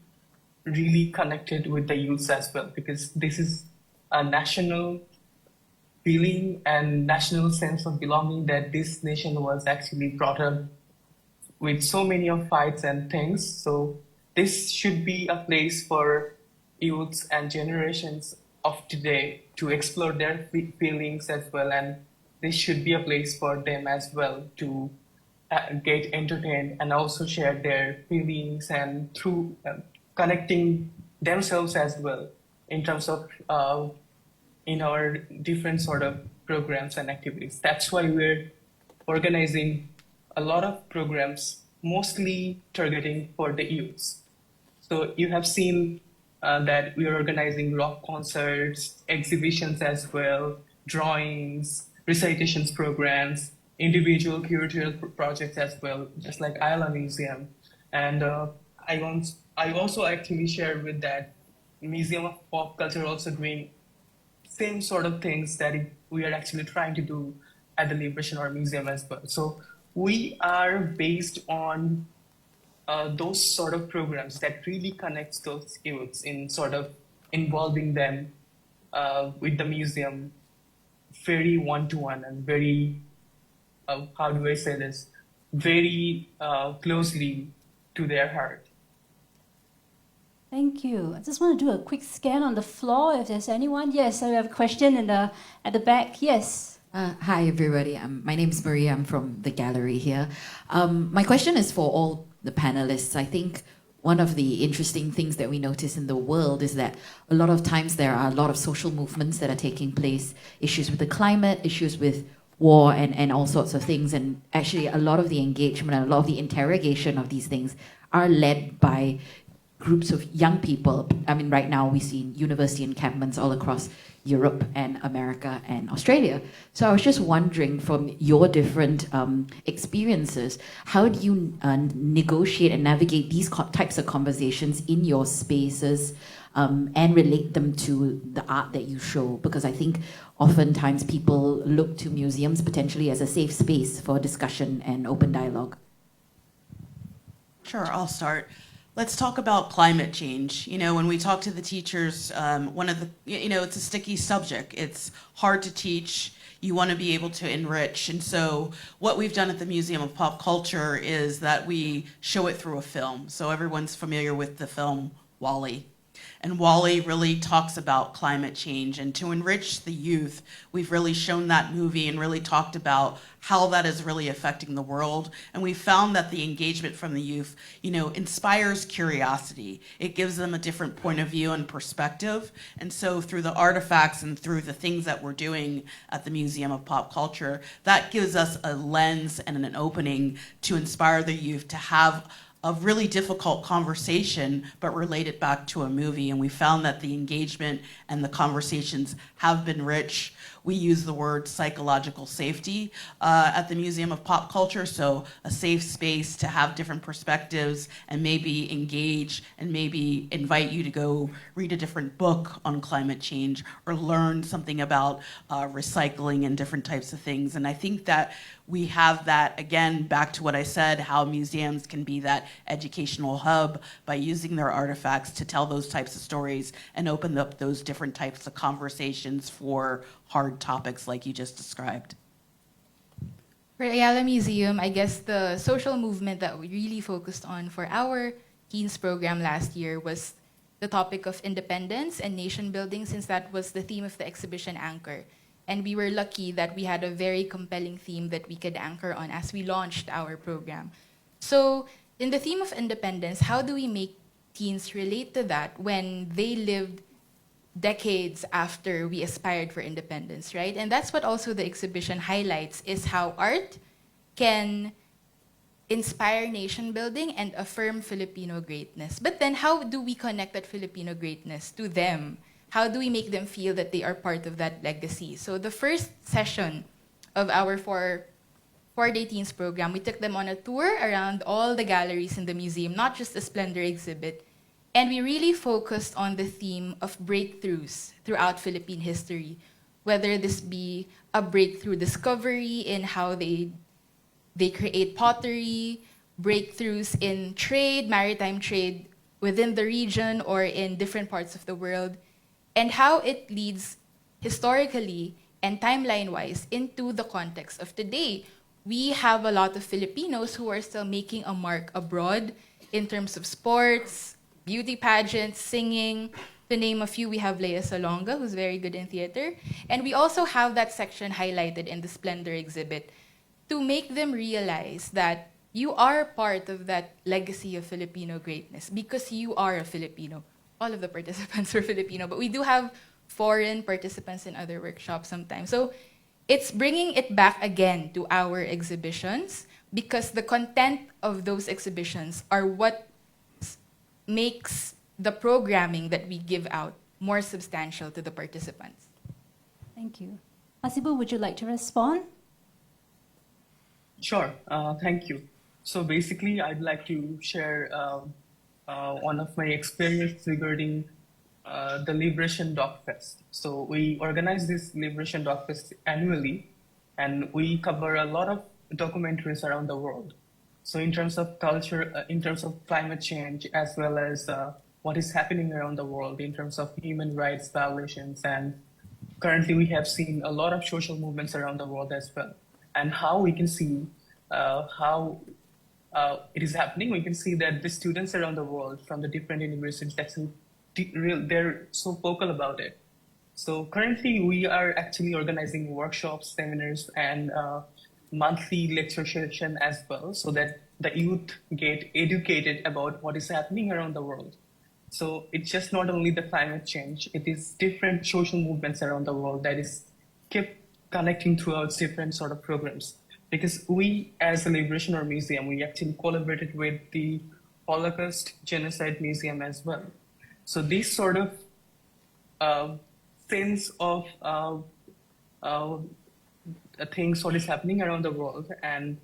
really connected with the youths as well, because this is a national feeling and national sense of belonging that this nation was actually brought up with so many of fights and things. So this should be a place for youths and generations of today to explore their feelings as well, and this should be a place for them as well to get entertained and also share their feelings and through connecting themselves as well in terms of in our different sort of programs and activities. That's why we're organizing a lot of programs, mostly targeting for the youths. So you have seen that we are organizing rock concerts, exhibitions as well, drawings, recitations programs, individual curatorial projects as well, just like Ayala Museum. And I also actually shared with that Museum of Pop Culture also doing same sort of things that we are actually trying to do at the Liberation Art Museum as well. So we are based on those sort of programs that really connects those youths in sort of involving them with the museum very one-to-one and very, how do I say this, very closely to their heart. Thank you. I just want to do a quick scan on the floor if there's anyone. Yes, I have a question at the back. Yes. Hi, everybody. My name is Maria. I'm from the gallery here. My question is for all the panelists. I think one of the interesting things that we notice in the world is that a lot of times there are a lot of social movements that are taking place, issues with the climate, issues with war, and all sorts of things. And actually, a lot of the engagement and a lot of the interrogation of these things are led by groups of young people. I mean, right now we see university encampments all across Europe and America and Australia. So I was just wondering, from your different experiences, how do you negotiate and navigate these types of conversations in your spaces and relate them to the art that you show? Because I think oftentimes people look to museums potentially as a safe space for discussion and open dialogue. Sure, I'll start. Let's talk about climate change. When we talk to the teachers, it's a sticky subject. It's hard to teach. You want to be able to enrich. And so what we've done at the Museum of Pop Culture is that we show it through a film. So everyone's familiar with the film WALL-E. And WALL-E really talks about climate change. And to enrich the youth, we've really shown that movie and really talked about how that is really affecting the world. And we found that the engagement from the youth, inspires curiosity. It gives them a different point of view and perspective. And so through the artifacts and through the things that we're doing at the Museum of Pop Culture, that gives us a lens and an opening to inspire the youth to have a really difficult conversation, but related back to a movie. And we found that the engagement and the conversations have been rich. We use the word psychological safety at the Museum of Pop Culture, so a safe space to have different perspectives and maybe engage and maybe invite you to go read a different book on climate change or learn something about recycling and different types of things. And I think that we have that, again, back to what I said, how museums can be that educational hub by using their artifacts to tell those types of stories and open up those different types of conversations for hard topics like you just described. For Ayala Museum, I guess the social movement that we really focused on for our Teens program last year was the topic of independence and nation building, since that was the theme of the exhibition Anchor. And we were lucky that we had a very compelling theme that we could anchor on as we launched our program. So in the theme of independence, how do we make teens relate to that when they lived decades after we aspired for independence, right? And that's what also the exhibition highlights, is how art can inspire nation building and affirm Filipino greatness. But then how do we connect that Filipino greatness to them? How do we make them feel that they are part of that legacy? So the first session of our four-day teens program, we took them on a tour around all the galleries in the museum, not just the Splendor exhibit. And we really focused on the theme of breakthroughs throughout Philippine history, whether this be a breakthrough discovery in how they create pottery, breakthroughs in trade, maritime trade within the region or in different parts of the world, and how it leads historically and timeline-wise into the context of today. We have a lot of Filipinos who are still making a mark abroad in terms of sports, beauty pageants, singing. To name a few, we have Lea Salonga, who's very good in theater. And we also have that section highlighted in the Splendor exhibit to make them realize that you are part of that legacy of Filipino greatness because you are a Filipino. All of the participants are Filipino, but we do have foreign participants in other workshops sometimes. So it's bringing it back again to our exhibitions because the content of those exhibitions are what makes the programming that we give out more substantial to the participants. Thank you. Hasibu, would you like to respond? Sure, thank you. So basically, I'd like to share one of my experience regarding the Liberation Dog Fest. So we organize this Liberation Dog Fest annually, and we cover a lot of documentaries around the world. So in terms of culture, in terms of climate change, as well as what is happening around the world in terms of human rights violations, and currently we have seen a lot of social movements around the world as well. And how we can see how it is happening, we can see that the students around the world from the different universities, they're so vocal about it. So currently we are actually organizing workshops, seminars, and monthly lecture session as well, so that the youth get educated about what is happening around the world. So it's just not only the climate change, it is different social movements around the world that is kept connecting throughout different sort of programs. Because we, as a Liberation War Museum, we actually collaborated with the Holocaust Genocide Museum as well. So this sort of sense of things what is happening around the world, and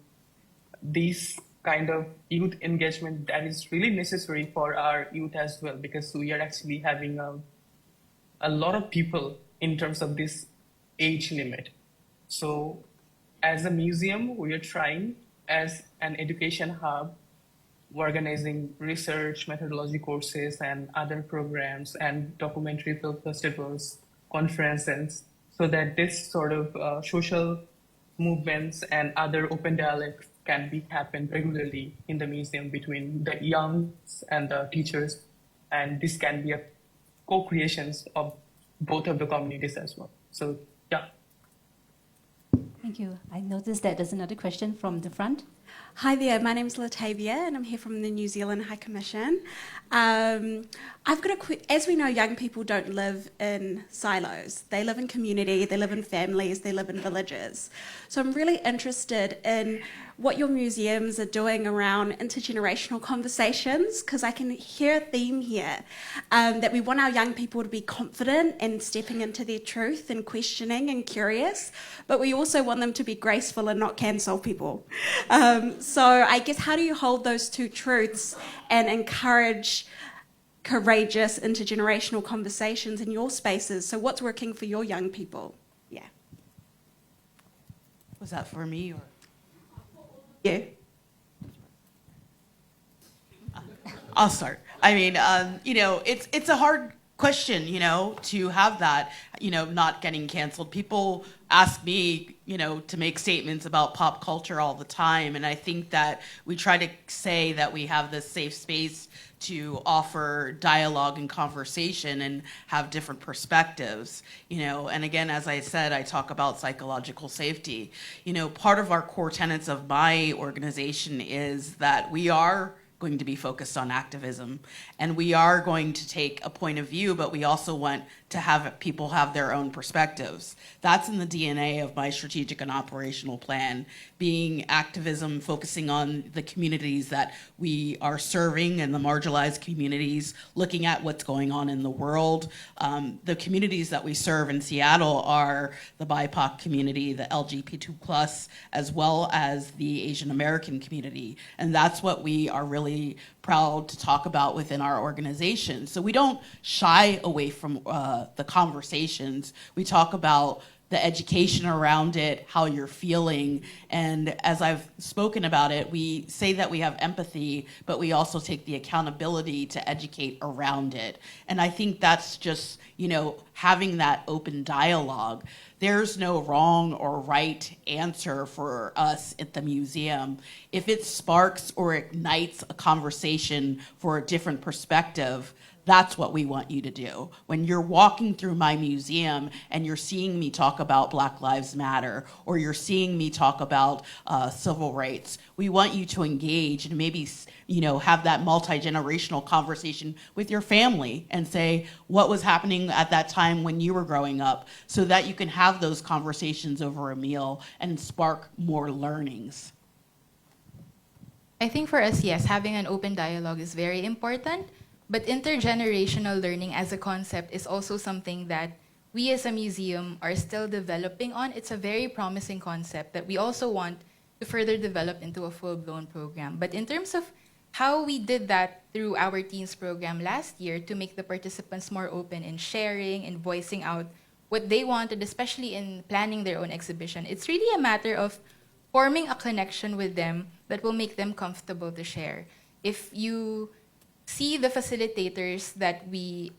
this kind of youth engagement that is really necessary for our youth as well, because we are actually having a lot of people in terms of this age limit. So as a museum, we are trying as an education hub, organizing research, methodology courses, and other programs, and documentary film festivals, conferences, so that this sort of social movements and other open dialogues can be happen regularly in the museum between the young and the teachers, and this can be a co-creations of both of the communities as well. So yeah. Thank you. I noticed that there's another question from the front. Hi there, my name's Latavia and I'm here from the New Zealand High Commission. I've got as we know, young people don't live in silos. They live in community, they live in families, they live in villages. So I'm really interested in what your museums are doing around intergenerational conversations, because I can hear a theme here, that we want our young people to be confident and stepping into their truth and questioning and curious, but we also want them to be graceful and not cancel people. So I guess, how do you hold those two truths and encourage courageous intergenerational conversations in your spaces? So what's working for your young people? Yeah. Was that for me or? Yeah. I'll start. I mean, it's a hard question, to have that, not getting canceled. People ask me, to make statements about pop culture all the time. And I think that we try to say that we have this safe space to offer dialogue and conversation and have different perspectives, and again, as I said, I talk about psychological safety. Part of our core tenets of my organization is that we are going to be focused on activism, and we are going to take a point of view, but we also want to have people have their own perspectives. That's in the DNA of my strategic and operational plan, being activism, focusing on the communities that we are serving and the marginalized communities, looking at what's going on in the world. The communities that we serve in Seattle are the BIPOC community, the LGBT+, as well as the Asian American community. And that's what we are really proud to talk about within our organization. So we don't shy away from the conversations. We talk about the education around it, how you're feeling. And as I've spoken about it, we say that we have empathy, but we also take the accountability to educate around it. And I think that's just, having that open dialogue. There's no wrong or right answer for us at the museum. If it sparks or ignites a conversation for a different perspective, that's what we want you to do. When you're walking through my museum and you're seeing me talk about Black Lives Matter, or you're seeing me talk about civil rights, we want you to engage and maybe have that multi-generational conversation with your family and say what was happening at that time when you were growing up, so that you can have those conversations over a meal and spark more learnings. I think for us, yes, having an open dialogue is very important. But intergenerational learning as a concept is also something that we as a museum are still developing on. It's a very promising concept that we also want to further develop into a full-blown program. But in terms of how we did that through our teens program last year to make the participants more open in sharing and voicing out what they wanted, especially in planning their own exhibition, it's really a matter of forming a connection with them that will make them comfortable to share. If you see the facilitators that we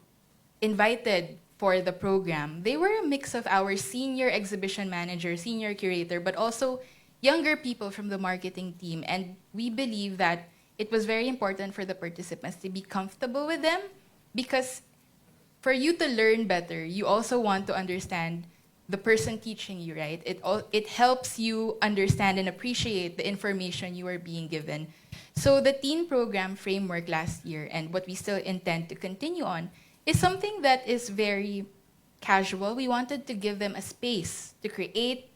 invited for the program, they were a mix of our senior exhibition manager, senior curator, but also younger people from the marketing team. And we believe that it was very important for the participants to be comfortable with them, because for you to learn better, you also want to understand the person teaching you, right? It helps you understand and appreciate the information you are being given. So the teen program framework last year, and what we still intend to continue on, is something that is very casual. We wanted to give them a space to create,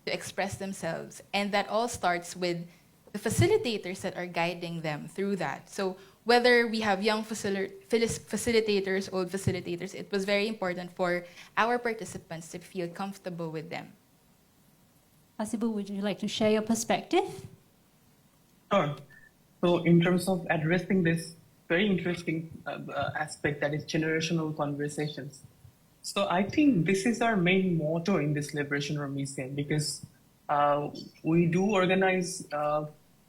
to express themselves, and that all starts with the facilitators that are guiding them through that. So whether we have young facilitators, old facilitators, it was very important for our participants to feel comfortable with them. Hasibu, would you like to share your perspective? Sure. So in terms of addressing this very interesting aspect, that is generational conversations. So I think this is our main motto in this Liberation War Museum, because we do organize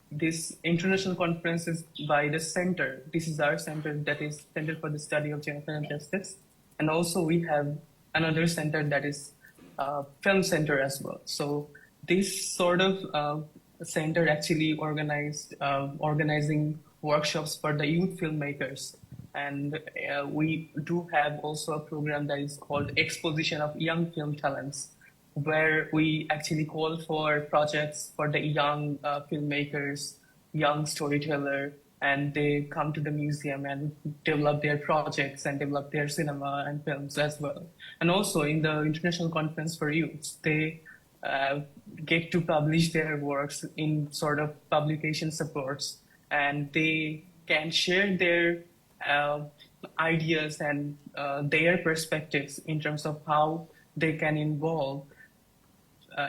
these international conferences by the center. This is our center, that is Center for the Study of Genocide and Justice. And also we have another center that is Film Center as well. So this sort of center actually organizing workshops for the youth filmmakers. And we do have also a program that is called Exposition of Young Film Talents, where we actually call for projects for the young filmmakers, young storyteller, and they come to the museum and develop their projects and develop their cinema and films as well. And also in the International Conference for Youth, they get to publish their works in sort of publication supports, and they can share their ideas and their perspectives in terms of how they can involve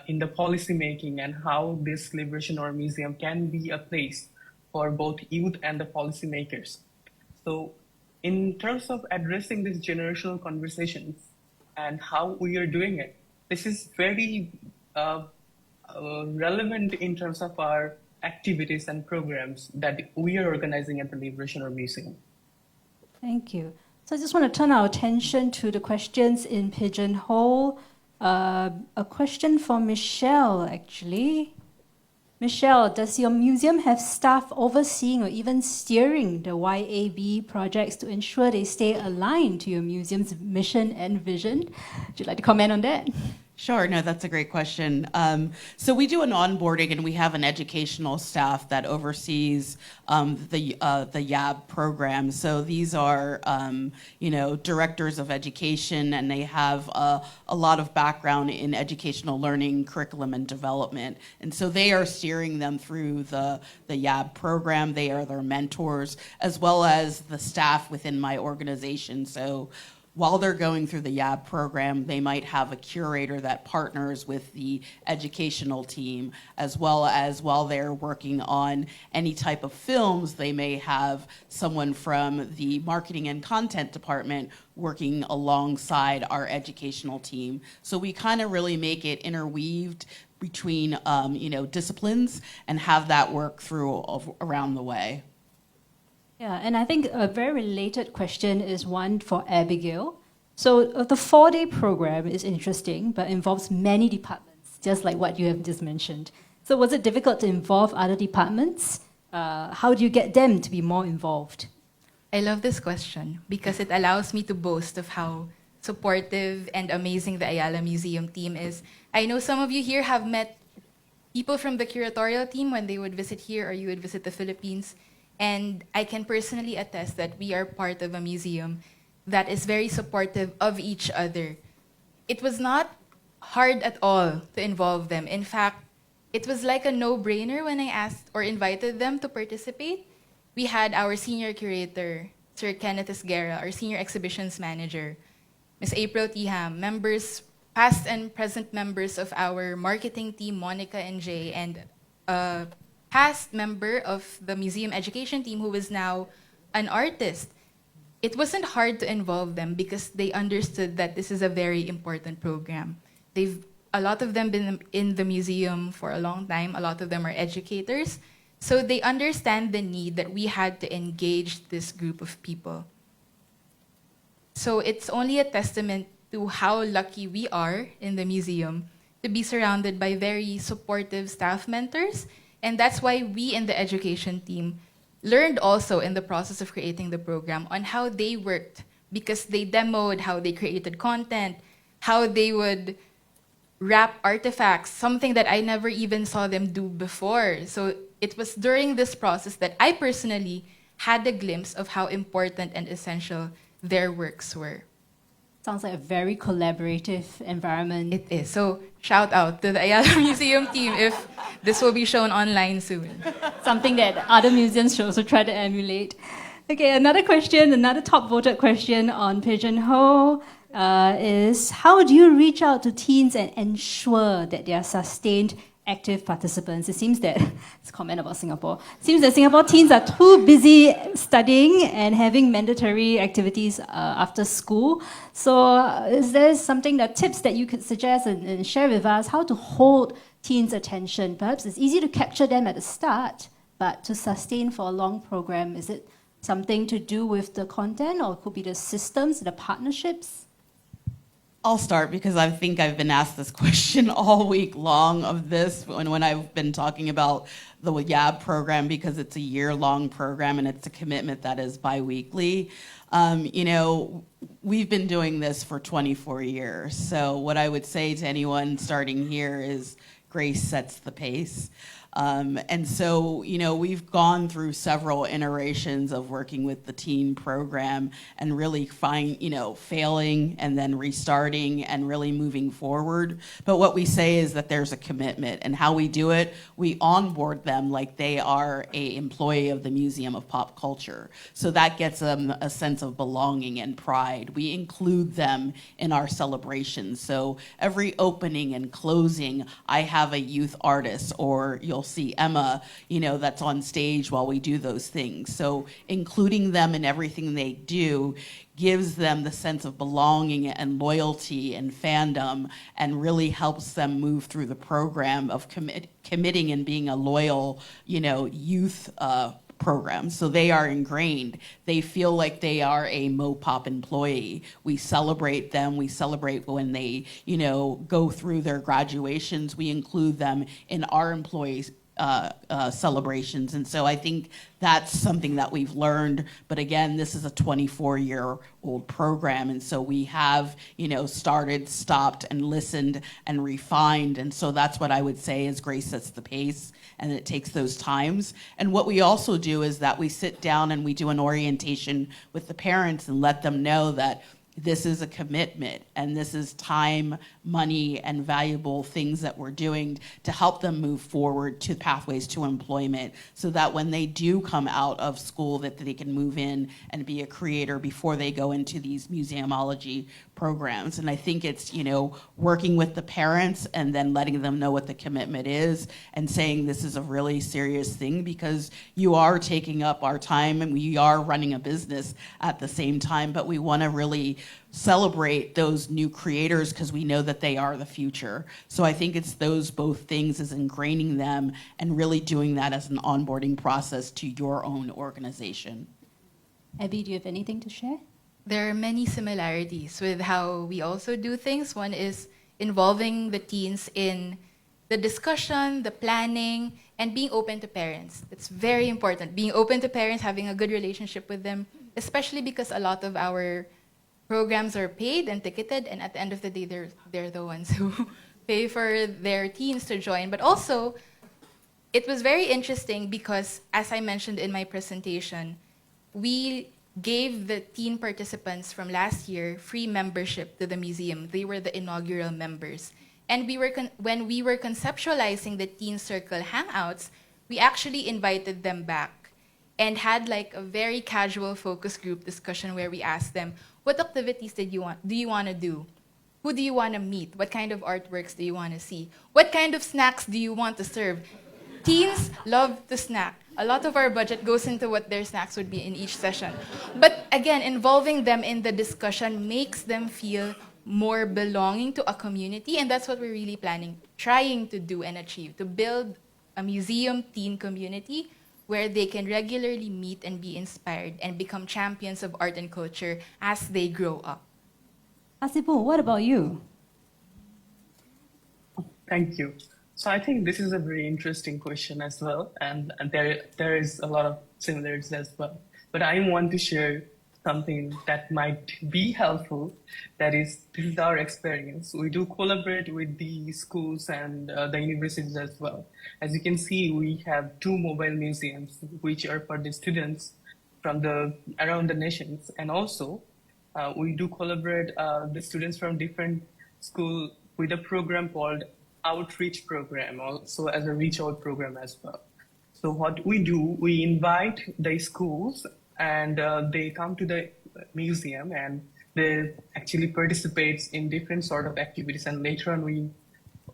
in the policy making, and how this Liberation War Museum can be a place for both youth and the policymakers. So in terms of addressing these generational conversations and how we are doing it, this is very relevant in terms of our activities and programs that we are organizing at the Liberation War Museum. Thank you. So I just want to turn our attention to the questions in Pigeonhole. A question for Michelle, actually. Michelle, does your museum have staff overseeing or even steering the YAB projects to ensure they stay aligned to your museum's mission and vision? Would you like to comment on that? Sure. No, that's a great question. So we do an onboarding, and we have an educational staff that oversees the YAB program. So these are, directors of education, and they have a lot of background in educational learning, curriculum, and development. And so they are steering them through the YAB program. They are their mentors, as well as the staff within my organization. So while they're going through the YAB program, they might have a curator that partners with the educational team, as well as while they're working on any type of films, they may have someone from the marketing and content department working alongside our educational team. So we kind of really make it interweaved between disciplines and have that work through around the way. Yeah, and I think a very related question is one for Abigail. So the 4-day program is interesting, but involves many departments, just like what you have just mentioned. So was it difficult to involve other departments? How do you get them to be more involved? I love this question because it allows me to boast of how supportive and amazing the Ayala Museum team is. I know some of you here have met people from the curatorial team when they would visit here or you would visit the Philippines. And I can personally attest that we are part of a museum that is very supportive of each other. It was not hard at all to involve them. In fact, it was like a no-brainer when I asked or invited them to participate. We had our senior curator, Sir Kenneth Esguerra, our senior exhibitions manager, Ms. April Tiham, members, past and present members of our marketing team, Monica and Jay, and past member of the museum education team who is now an artist. It wasn't hard to involve them because they understood that this is a very important program. A lot of them been in the museum for a long time. A lot of them are educators. So they understand the need that we had to engage this group of people. So it's only a testament to how lucky we are in the museum to be surrounded by very supportive staff mentors. And that's why we in the education team learned also in the process of creating the program on how they worked, because they demoed how they created content, how they would wrap artifacts, something that I never even saw them do before. So it was during this process that I personally had a glimpse of how important and essential their works were. Sounds like a very collaborative environment. It is. So shout out to the Ayala Museum team if this will be shown online soon. Something that other museums should also try to emulate. Okay, another question, another top voted question on Pigeonhole is how do you reach out to teens and ensure that they are sustained active participants? It seems that, it's a comment about Singapore, it seems that Singapore teens are too busy studying and having mandatory activities after school. So is there tips that you could suggest and share with us how to hold teens' attention? Perhaps it's easy to capture them at the start, but to sustain for a long program, is it something to do with the content or it could be the systems, the partnerships? I'll start because I think I've been asked this question all week long of this when I've been talking about the YAB program, because it's a year-long program and it's a commitment that is bi-weekly. We've been doing this for 24 years. So what I would say to anyone starting here is grace sets the pace. And so, we've gone through several iterations of working with the teen program and really failing and then restarting and really moving forward. But what we say is that there's a commitment, and how we do it, we onboard them like they are an employee of the Museum of Pop Culture. So that gets them a sense of belonging and pride. We include them in our celebrations. So every opening and closing, I have a youth artist, or you'll see Emma, that's on stage while we do those things. So including them in everything they do gives them the sense of belonging and loyalty and fandom, and really helps them move through the program of committing and being a loyal, youth program. So they are ingrained. They feel like they are a MoPop employee. We celebrate them. We celebrate when they, go through their graduations. We include them in our employees' celebrations. And so I think that's something that we've learned. But again, this is a 24-year-old program. And so we have, started, stopped, and listened and refined. And so that's what I would say is grace sets the pace, and it takes those times. And what we also do is that we sit down and we do an orientation with the parents and let them know that this is a commitment, and this is time, money, and valuable things that we're doing to help them move forward to pathways to employment, so that when they do come out of school, that they can move in and be a creator before they go into these museumology programs. And I think it's, working with the parents and then letting them know what the commitment is and saying this is a really serious thing, because you are taking up our time and we are running a business at the same time, but we want to really celebrate those new creators because we know that they are the future. So I think it's those both things, is ingraining them and really doing that as an onboarding process to your own organization. Abby, do you have anything to share? There are many similarities with how we also do things. One is involving the teens in the discussion, the planning, and being open to parents. It's very important. Being open to parents, having a good relationship with them, especially because a lot of our programs are paid and ticketed, and at the end of the day, they're the ones who pay for their teens to join. But also, it was very interesting because, as I mentioned in my presentation, we gave the teen participants from last year free membership to the museum. They were the inaugural members. And when we were conceptualizing the Teen Circle Hangouts, we actually invited them back and had like a very casual focus group discussion where we asked them, what activities do you want to do? Who do you want to meet? What kind of artworks do you want to see? What kind of snacks do you want to serve? Teens love to snack. A lot of our budget goes into what their snacks would be in each session. But again, involving them in the discussion makes them feel more belonging to a community, and that's what we're really trying to do and achieve, to build a museum teen community where they can regularly meet and be inspired and become champions of art and culture as they grow up. Asibu, what about you? Thank you. So I think this is a very interesting question as well, and there is a lot of similarities as well. But I want to share something that might be helpful. This is our experience. We do collaborate with the schools and the universities as well. As you can see, we have 2 mobile museums, which are for the students from around the nations. And also, we do collaborate the students from different schools with a program called Outreach Program, also as a reach out program as well. So what we do, we invite the schools and they come to the museum and they actually participate in different sort of activities, and later on we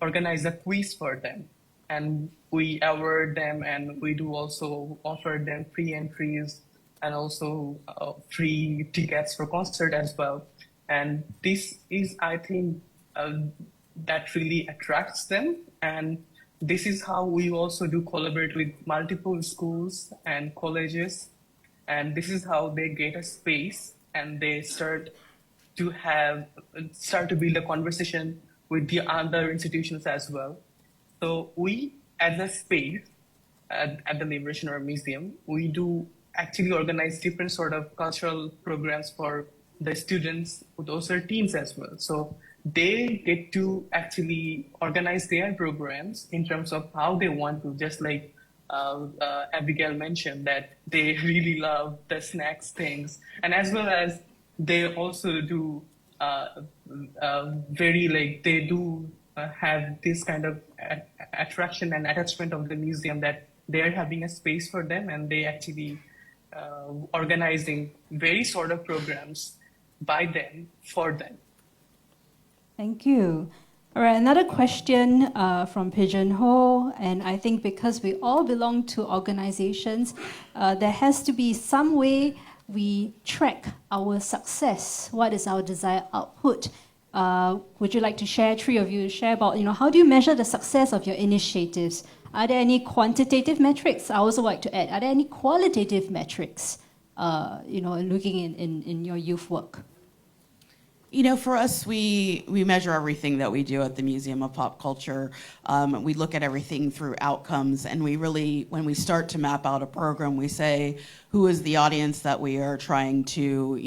organize a quiz for them and we award them, and we do also offer them free entries and also free tickets for concert as well. And this is, I think, that really attracts them, and this is how we also do collaborate with multiple schools and colleges, and this is how they get a space and they start to build a conversation with the other institutions as well. So we, as a space at the Liberation War Museum, we do actually organize different sort of cultural programs for the students, those are teens as well. So they get to actually organize their programs in terms of how they want to, just like Abigail mentioned, that they really love the snacks things, and as well as they also do have this kind of attraction and attachment of the museum, that they are having a space for them, and they actually organizing very sort of programs by them for them. Thank you. All right, another question from Pigeonhole, and I think because we all belong to organizations, there has to be some way we track our success. What is our desired output? Would you like to share, 3 of you, share about, how do you measure the success of your initiatives? Are there any quantitative metrics? I also like to add, are there any qualitative metrics, looking in your youth work? For us, we measure everything that we do at the Museum of Pop Culture. We look at everything through outcomes, and we really, when we start to map out a program, we say, who is the audience that we are trying to,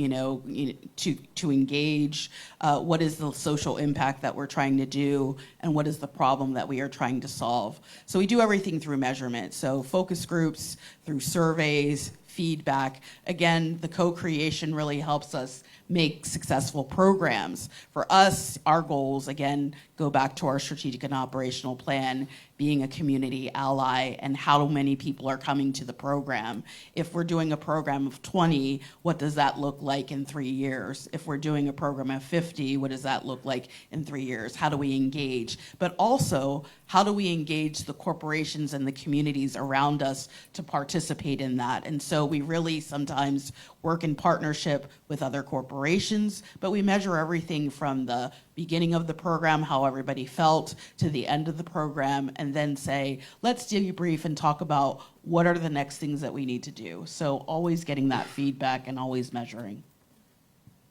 to engage? What is the social impact that we're trying to do? And what is the problem that we are trying to solve? So we do everything through measurement. So focus groups, through surveys, feedback. Again, the co-creation really helps us make successful programs. For us, our goals, again, go back to our strategic and operational plan, being a community ally, and how many people are coming to the program. If we're doing a program of 20, what does that look like in 3 years? If we're doing a program of 50, what does that look like in 3 years? How do we engage? But also, how do we engage the corporations and the communities around us to participate in that? And so we really sometimes work in partnership with other corporations, but we measure everything from the beginning of the program, how everybody felt, to the end of the program, and then say, let's debrief and talk about what are the next things that we need to do. So always getting that feedback and always measuring.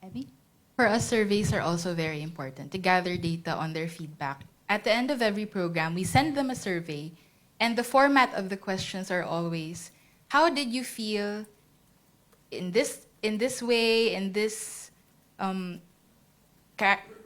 Abby? For us, surveys are also very important to gather data on their feedback. At the end of every program, we send them a survey, and the format of the questions are always, how did you feel in this way, in this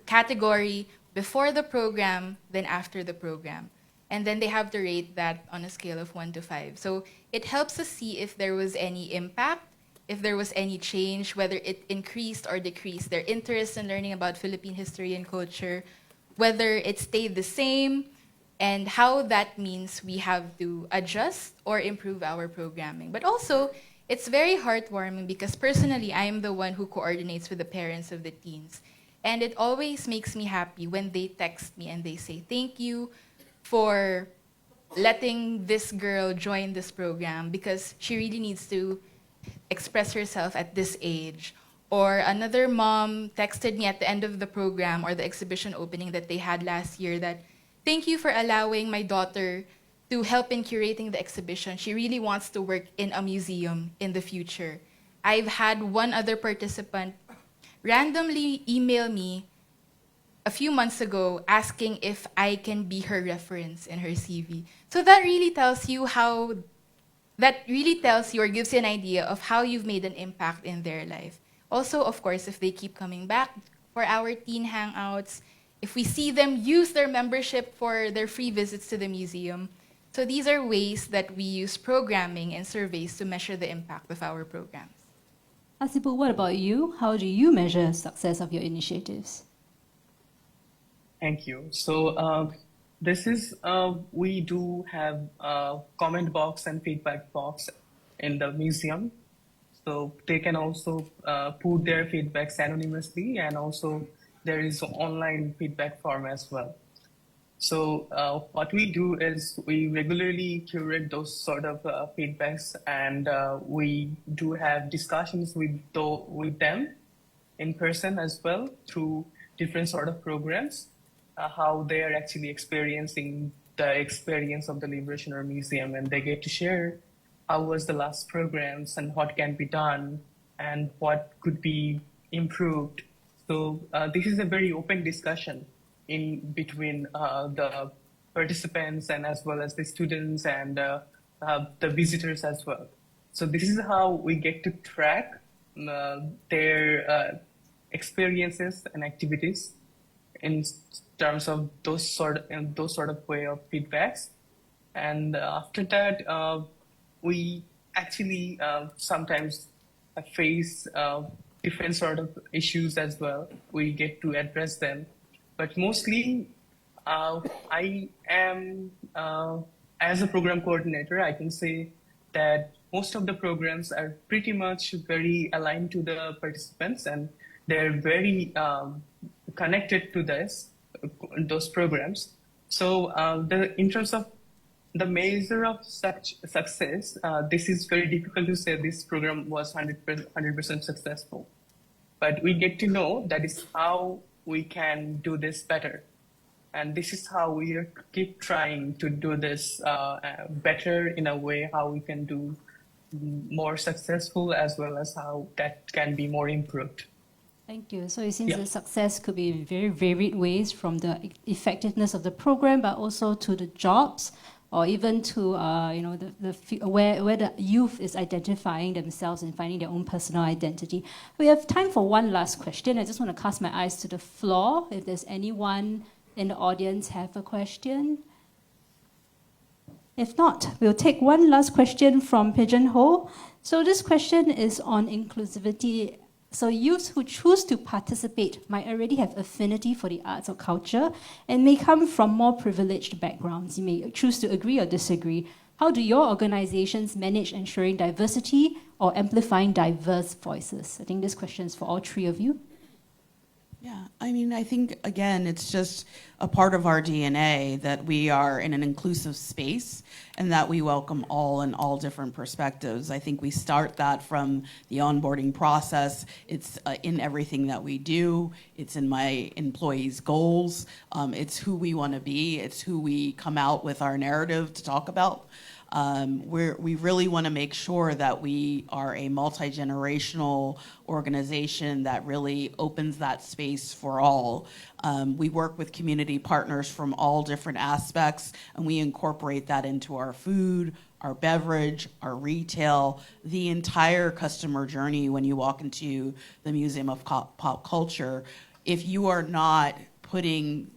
category before the program, then after the program? And then they have to rate that on a scale of 1 to 5. So it helps us see if there was any impact, if there was any change, whether it increased or decreased their interest in learning about Philippine history and culture, whether it stayed the same, and how that means we have to adjust or improve our programming. But also, it's very heartwarming because personally, I am the one who coordinates with the parents of the teens. And it always makes me happy when they text me and they say, thank you for letting this girl join this program because she really needs to express herself at this age. Or another mom texted me at the end of the program or the exhibition opening that they had last year that, thank you for allowing my daughter to help in curating the exhibition. She really wants to work in a museum in the future. I've had one other participant randomly email me a few months ago asking if I can be her reference in her CV. So that really tells you or gives you an idea of how you've made an impact in their life. Also, of course, if they keep coming back for our teen hangouts, if we see them use their membership for their free visits to the museum. So these are ways that we use programming and surveys to measure the impact of our programs. Hasibu, what about you? How do you measure success of your initiatives? Thank you. So we do have a comment box and feedback box in the museum. So they can also put their feedbacks anonymously, and also there is an online feedback form as well. So what we do is we regularly curate those sort of feedbacks, and we do have discussions with them in person as well through different sort of programs, how they are actually experiencing the experience of the Liberation War Museum, and they get to share how was the last programs and what can be done and what could be improved. So this is a very open discussion in between the participants and as well as the students and the visitors as well. So this is how we get to track their experiences and activities in terms of those sort of way of feedbacks. And after that, we actually sometimes face different sort of issues as well. We get to address them. But mostly, I am, as a program coordinator, I can say that most of the programs are pretty much very aligned to the participants, and they're very connected to those programs. So in terms of the measure of such success, this is very difficult to say this program was 100% successful. But we get to know that is how we can do this better. And this is how we keep trying to do this better in a way how we can do more successful as well as how that can be more improved. Thank you. So it seems that success could be in very varied ways, from the effectiveness of the program, but also to the jobs, or even to where the youth is identifying themselves and finding their own personal identity. We have time for one last question. I just want to cast my eyes to the floor. If there's anyone in the audience have a question. If not, we'll take one last question from Pigeonhole. So this question is on inclusivity. So youths who choose to participate might already have affinity for the arts or culture and may come from more privileged backgrounds. You may choose to agree or disagree. How do your organizations manage ensuring diversity or amplifying diverse voices? I think this question is for all three of you. Yeah, I mean, I think, again, it's just a part of our DNA that we are in an inclusive space and that we welcome all and all different perspectives. I think we start that from the onboarding process. It's in everything that we do. It's in my employees' goals. It's who we want to be. It's who we come out with our narrative to talk about. We really want to make sure that we are a multi-generational organization that really opens that space for all. We work with community partners from all different aspects, and we incorporate that into our food, our beverage, our retail, the entire customer journey when you walk into the Museum of Pop Culture. If you are not putting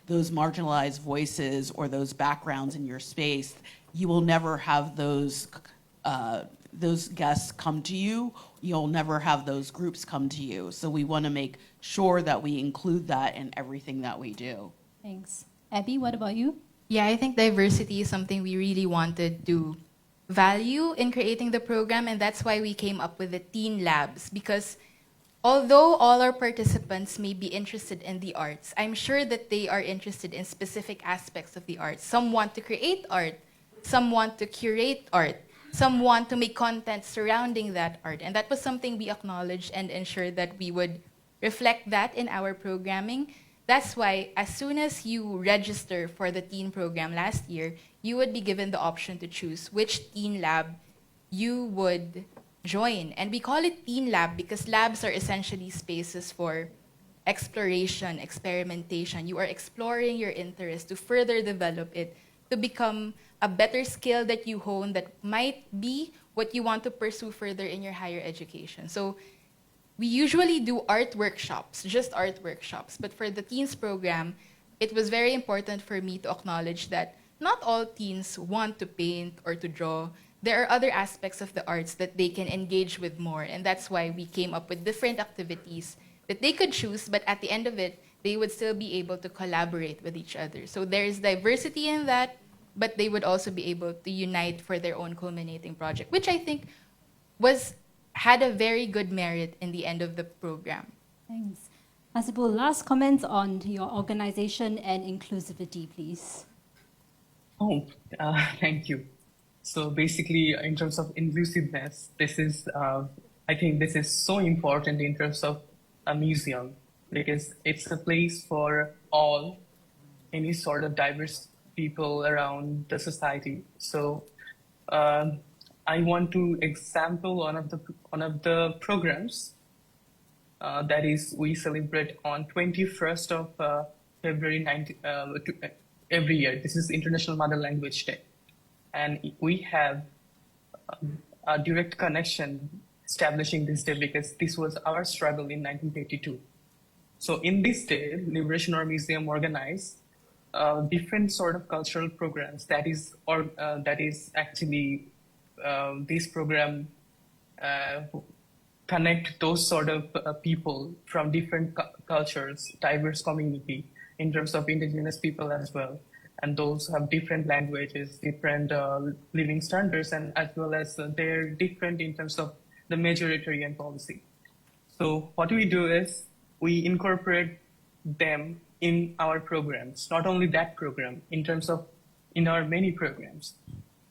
those marginalized voices or those backgrounds in your space, you will never have those guests come to you. You'll never have those groups come to you. So we want to make sure that we include that in everything that we do. Thanks. Abby, what about you? Yeah, I think diversity is something we really wanted to value in creating the program, and that's why we came up with the Teen Labs, because although all our participants may be interested in the arts, I'm sure that they are interested in specific aspects of the arts. Some want to create art, some want to curate art, some want to make content surrounding that art. And that was something we acknowledged and ensured that we would reflect that in our programming. That's why as soon as you register for the teen program last year, you would be given the option to choose which teen lab you would join. And we call it Teen Lab because labs are essentially spaces for exploration, experimentation. You are exploring your interest to further develop it, to become a better skill that you hone that might be what you want to pursue further in your higher education. So we usually do art workshops, just art workshops. But for the teens program, it was very important for me to acknowledge that not all teens want to paint or to draw. There are other aspects of the arts that they can engage with more. And that's why we came up with different activities that they could choose, but at the end of it, they would still be able to collaborate with each other. So there's diversity in that, but they would also be able to unite for their own culminating project, which I think had a very good merit in the end of the program. Thanks. Hasibul, last comments on your organization and inclusivity, please. Thank you. So basically, in terms of inclusiveness, I think this is so important in terms of a museum, because it's a place for all, any sort of diverse people around the society. So I want to example one of the programs that is we celebrate on 21st of February every year. This is International Mother Language Day. And we have a direct connection establishing this day because this was our struggle in 1982. So in this day, Liberation War Museum organized different sort of cultural programs. That is actually this program connect those sort of people from different cultures, diverse community in terms of indigenous people as well. And those have different languages, different living standards, and as well as they're different in terms of the majoritarian policy. So what we do is we incorporate them in our programs, not only that program, in our many programs.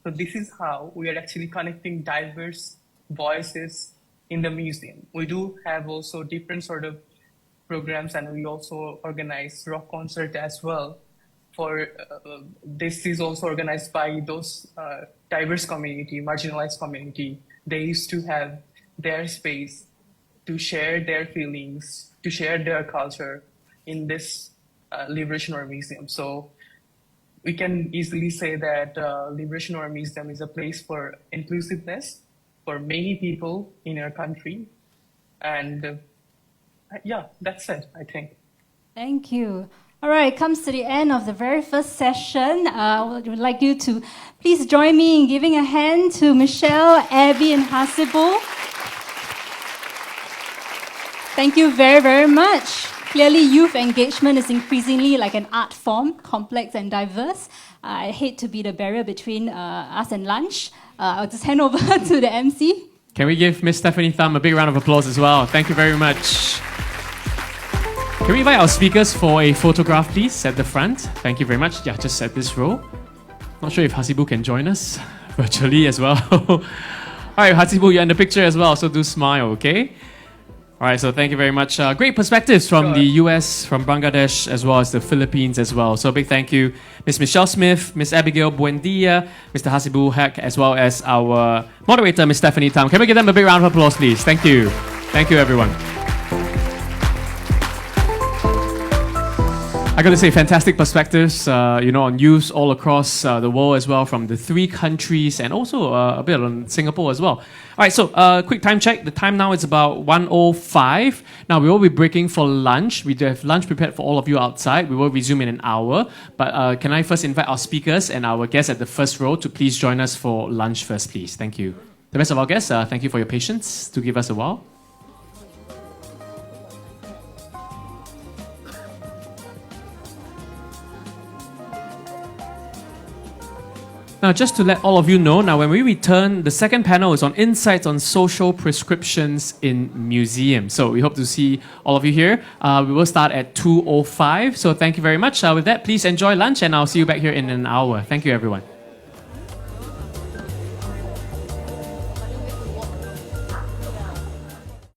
So this is how we are actually connecting diverse voices in the museum. We do have also different sort of programs, and we also organize rock concert as well. This is also organized by those diverse community, marginalized community. They used to have their space to share their feelings, to share their culture in this Liberation War Museum. So we can easily say that Liberation War Museum is a place for inclusiveness for many people in our country. And yeah, that's it, I think. Thank you. All right, it comes to the end of the very first session. I would like you to please join me in giving a hand to Michelle, Abby, and Hasibu. Thank you very, very much. Clearly, youth engagement is increasingly like an art form, complex and diverse. I hate to be the barrier between us and lunch. I'll just hand over to the MC. Can we give Miss Stephanie Thum a big round of applause as well? Thank you very much. Can we invite our speakers for a photograph, please, at the front? Thank you very much. Yeah, just at this row. Not sure if Hasibu can join us virtually as well. All right, Hasibu, you're in the picture as well, so do smile, okay? All right, so thank you very much. Great perspectives from the US, from Bangladesh, as well as the Philippines as well. So big thank you, Miss Michelle Smith, Miss Abigail Buendia, Mr. Hasibu Haq, as well as our moderator, Miss Stephanie Tam. Can we give them a big round of applause, please? Thank you. Thank you, everyone. I got to say, fantastic perspectives, on youth all across the world as well, from the 3 countries and also a bit on Singapore as well. All right, so quick time check. The time now is about 1:05. Now, we will be breaking for lunch. We do have lunch prepared for all of you outside. We will resume in an hour. But can I first invite our speakers and our guests at the first row to please join us for lunch first, please? Thank you. The rest of our guests, thank you for your patience to give us a while. Now, just to let all of you know, now when we return, the second panel is on insights on social prescriptions in museums. So we hope to see all of you here. We will start at 2:05. So thank you very much. With that, please enjoy lunch and I'll see you back here in an hour. Thank you, everyone.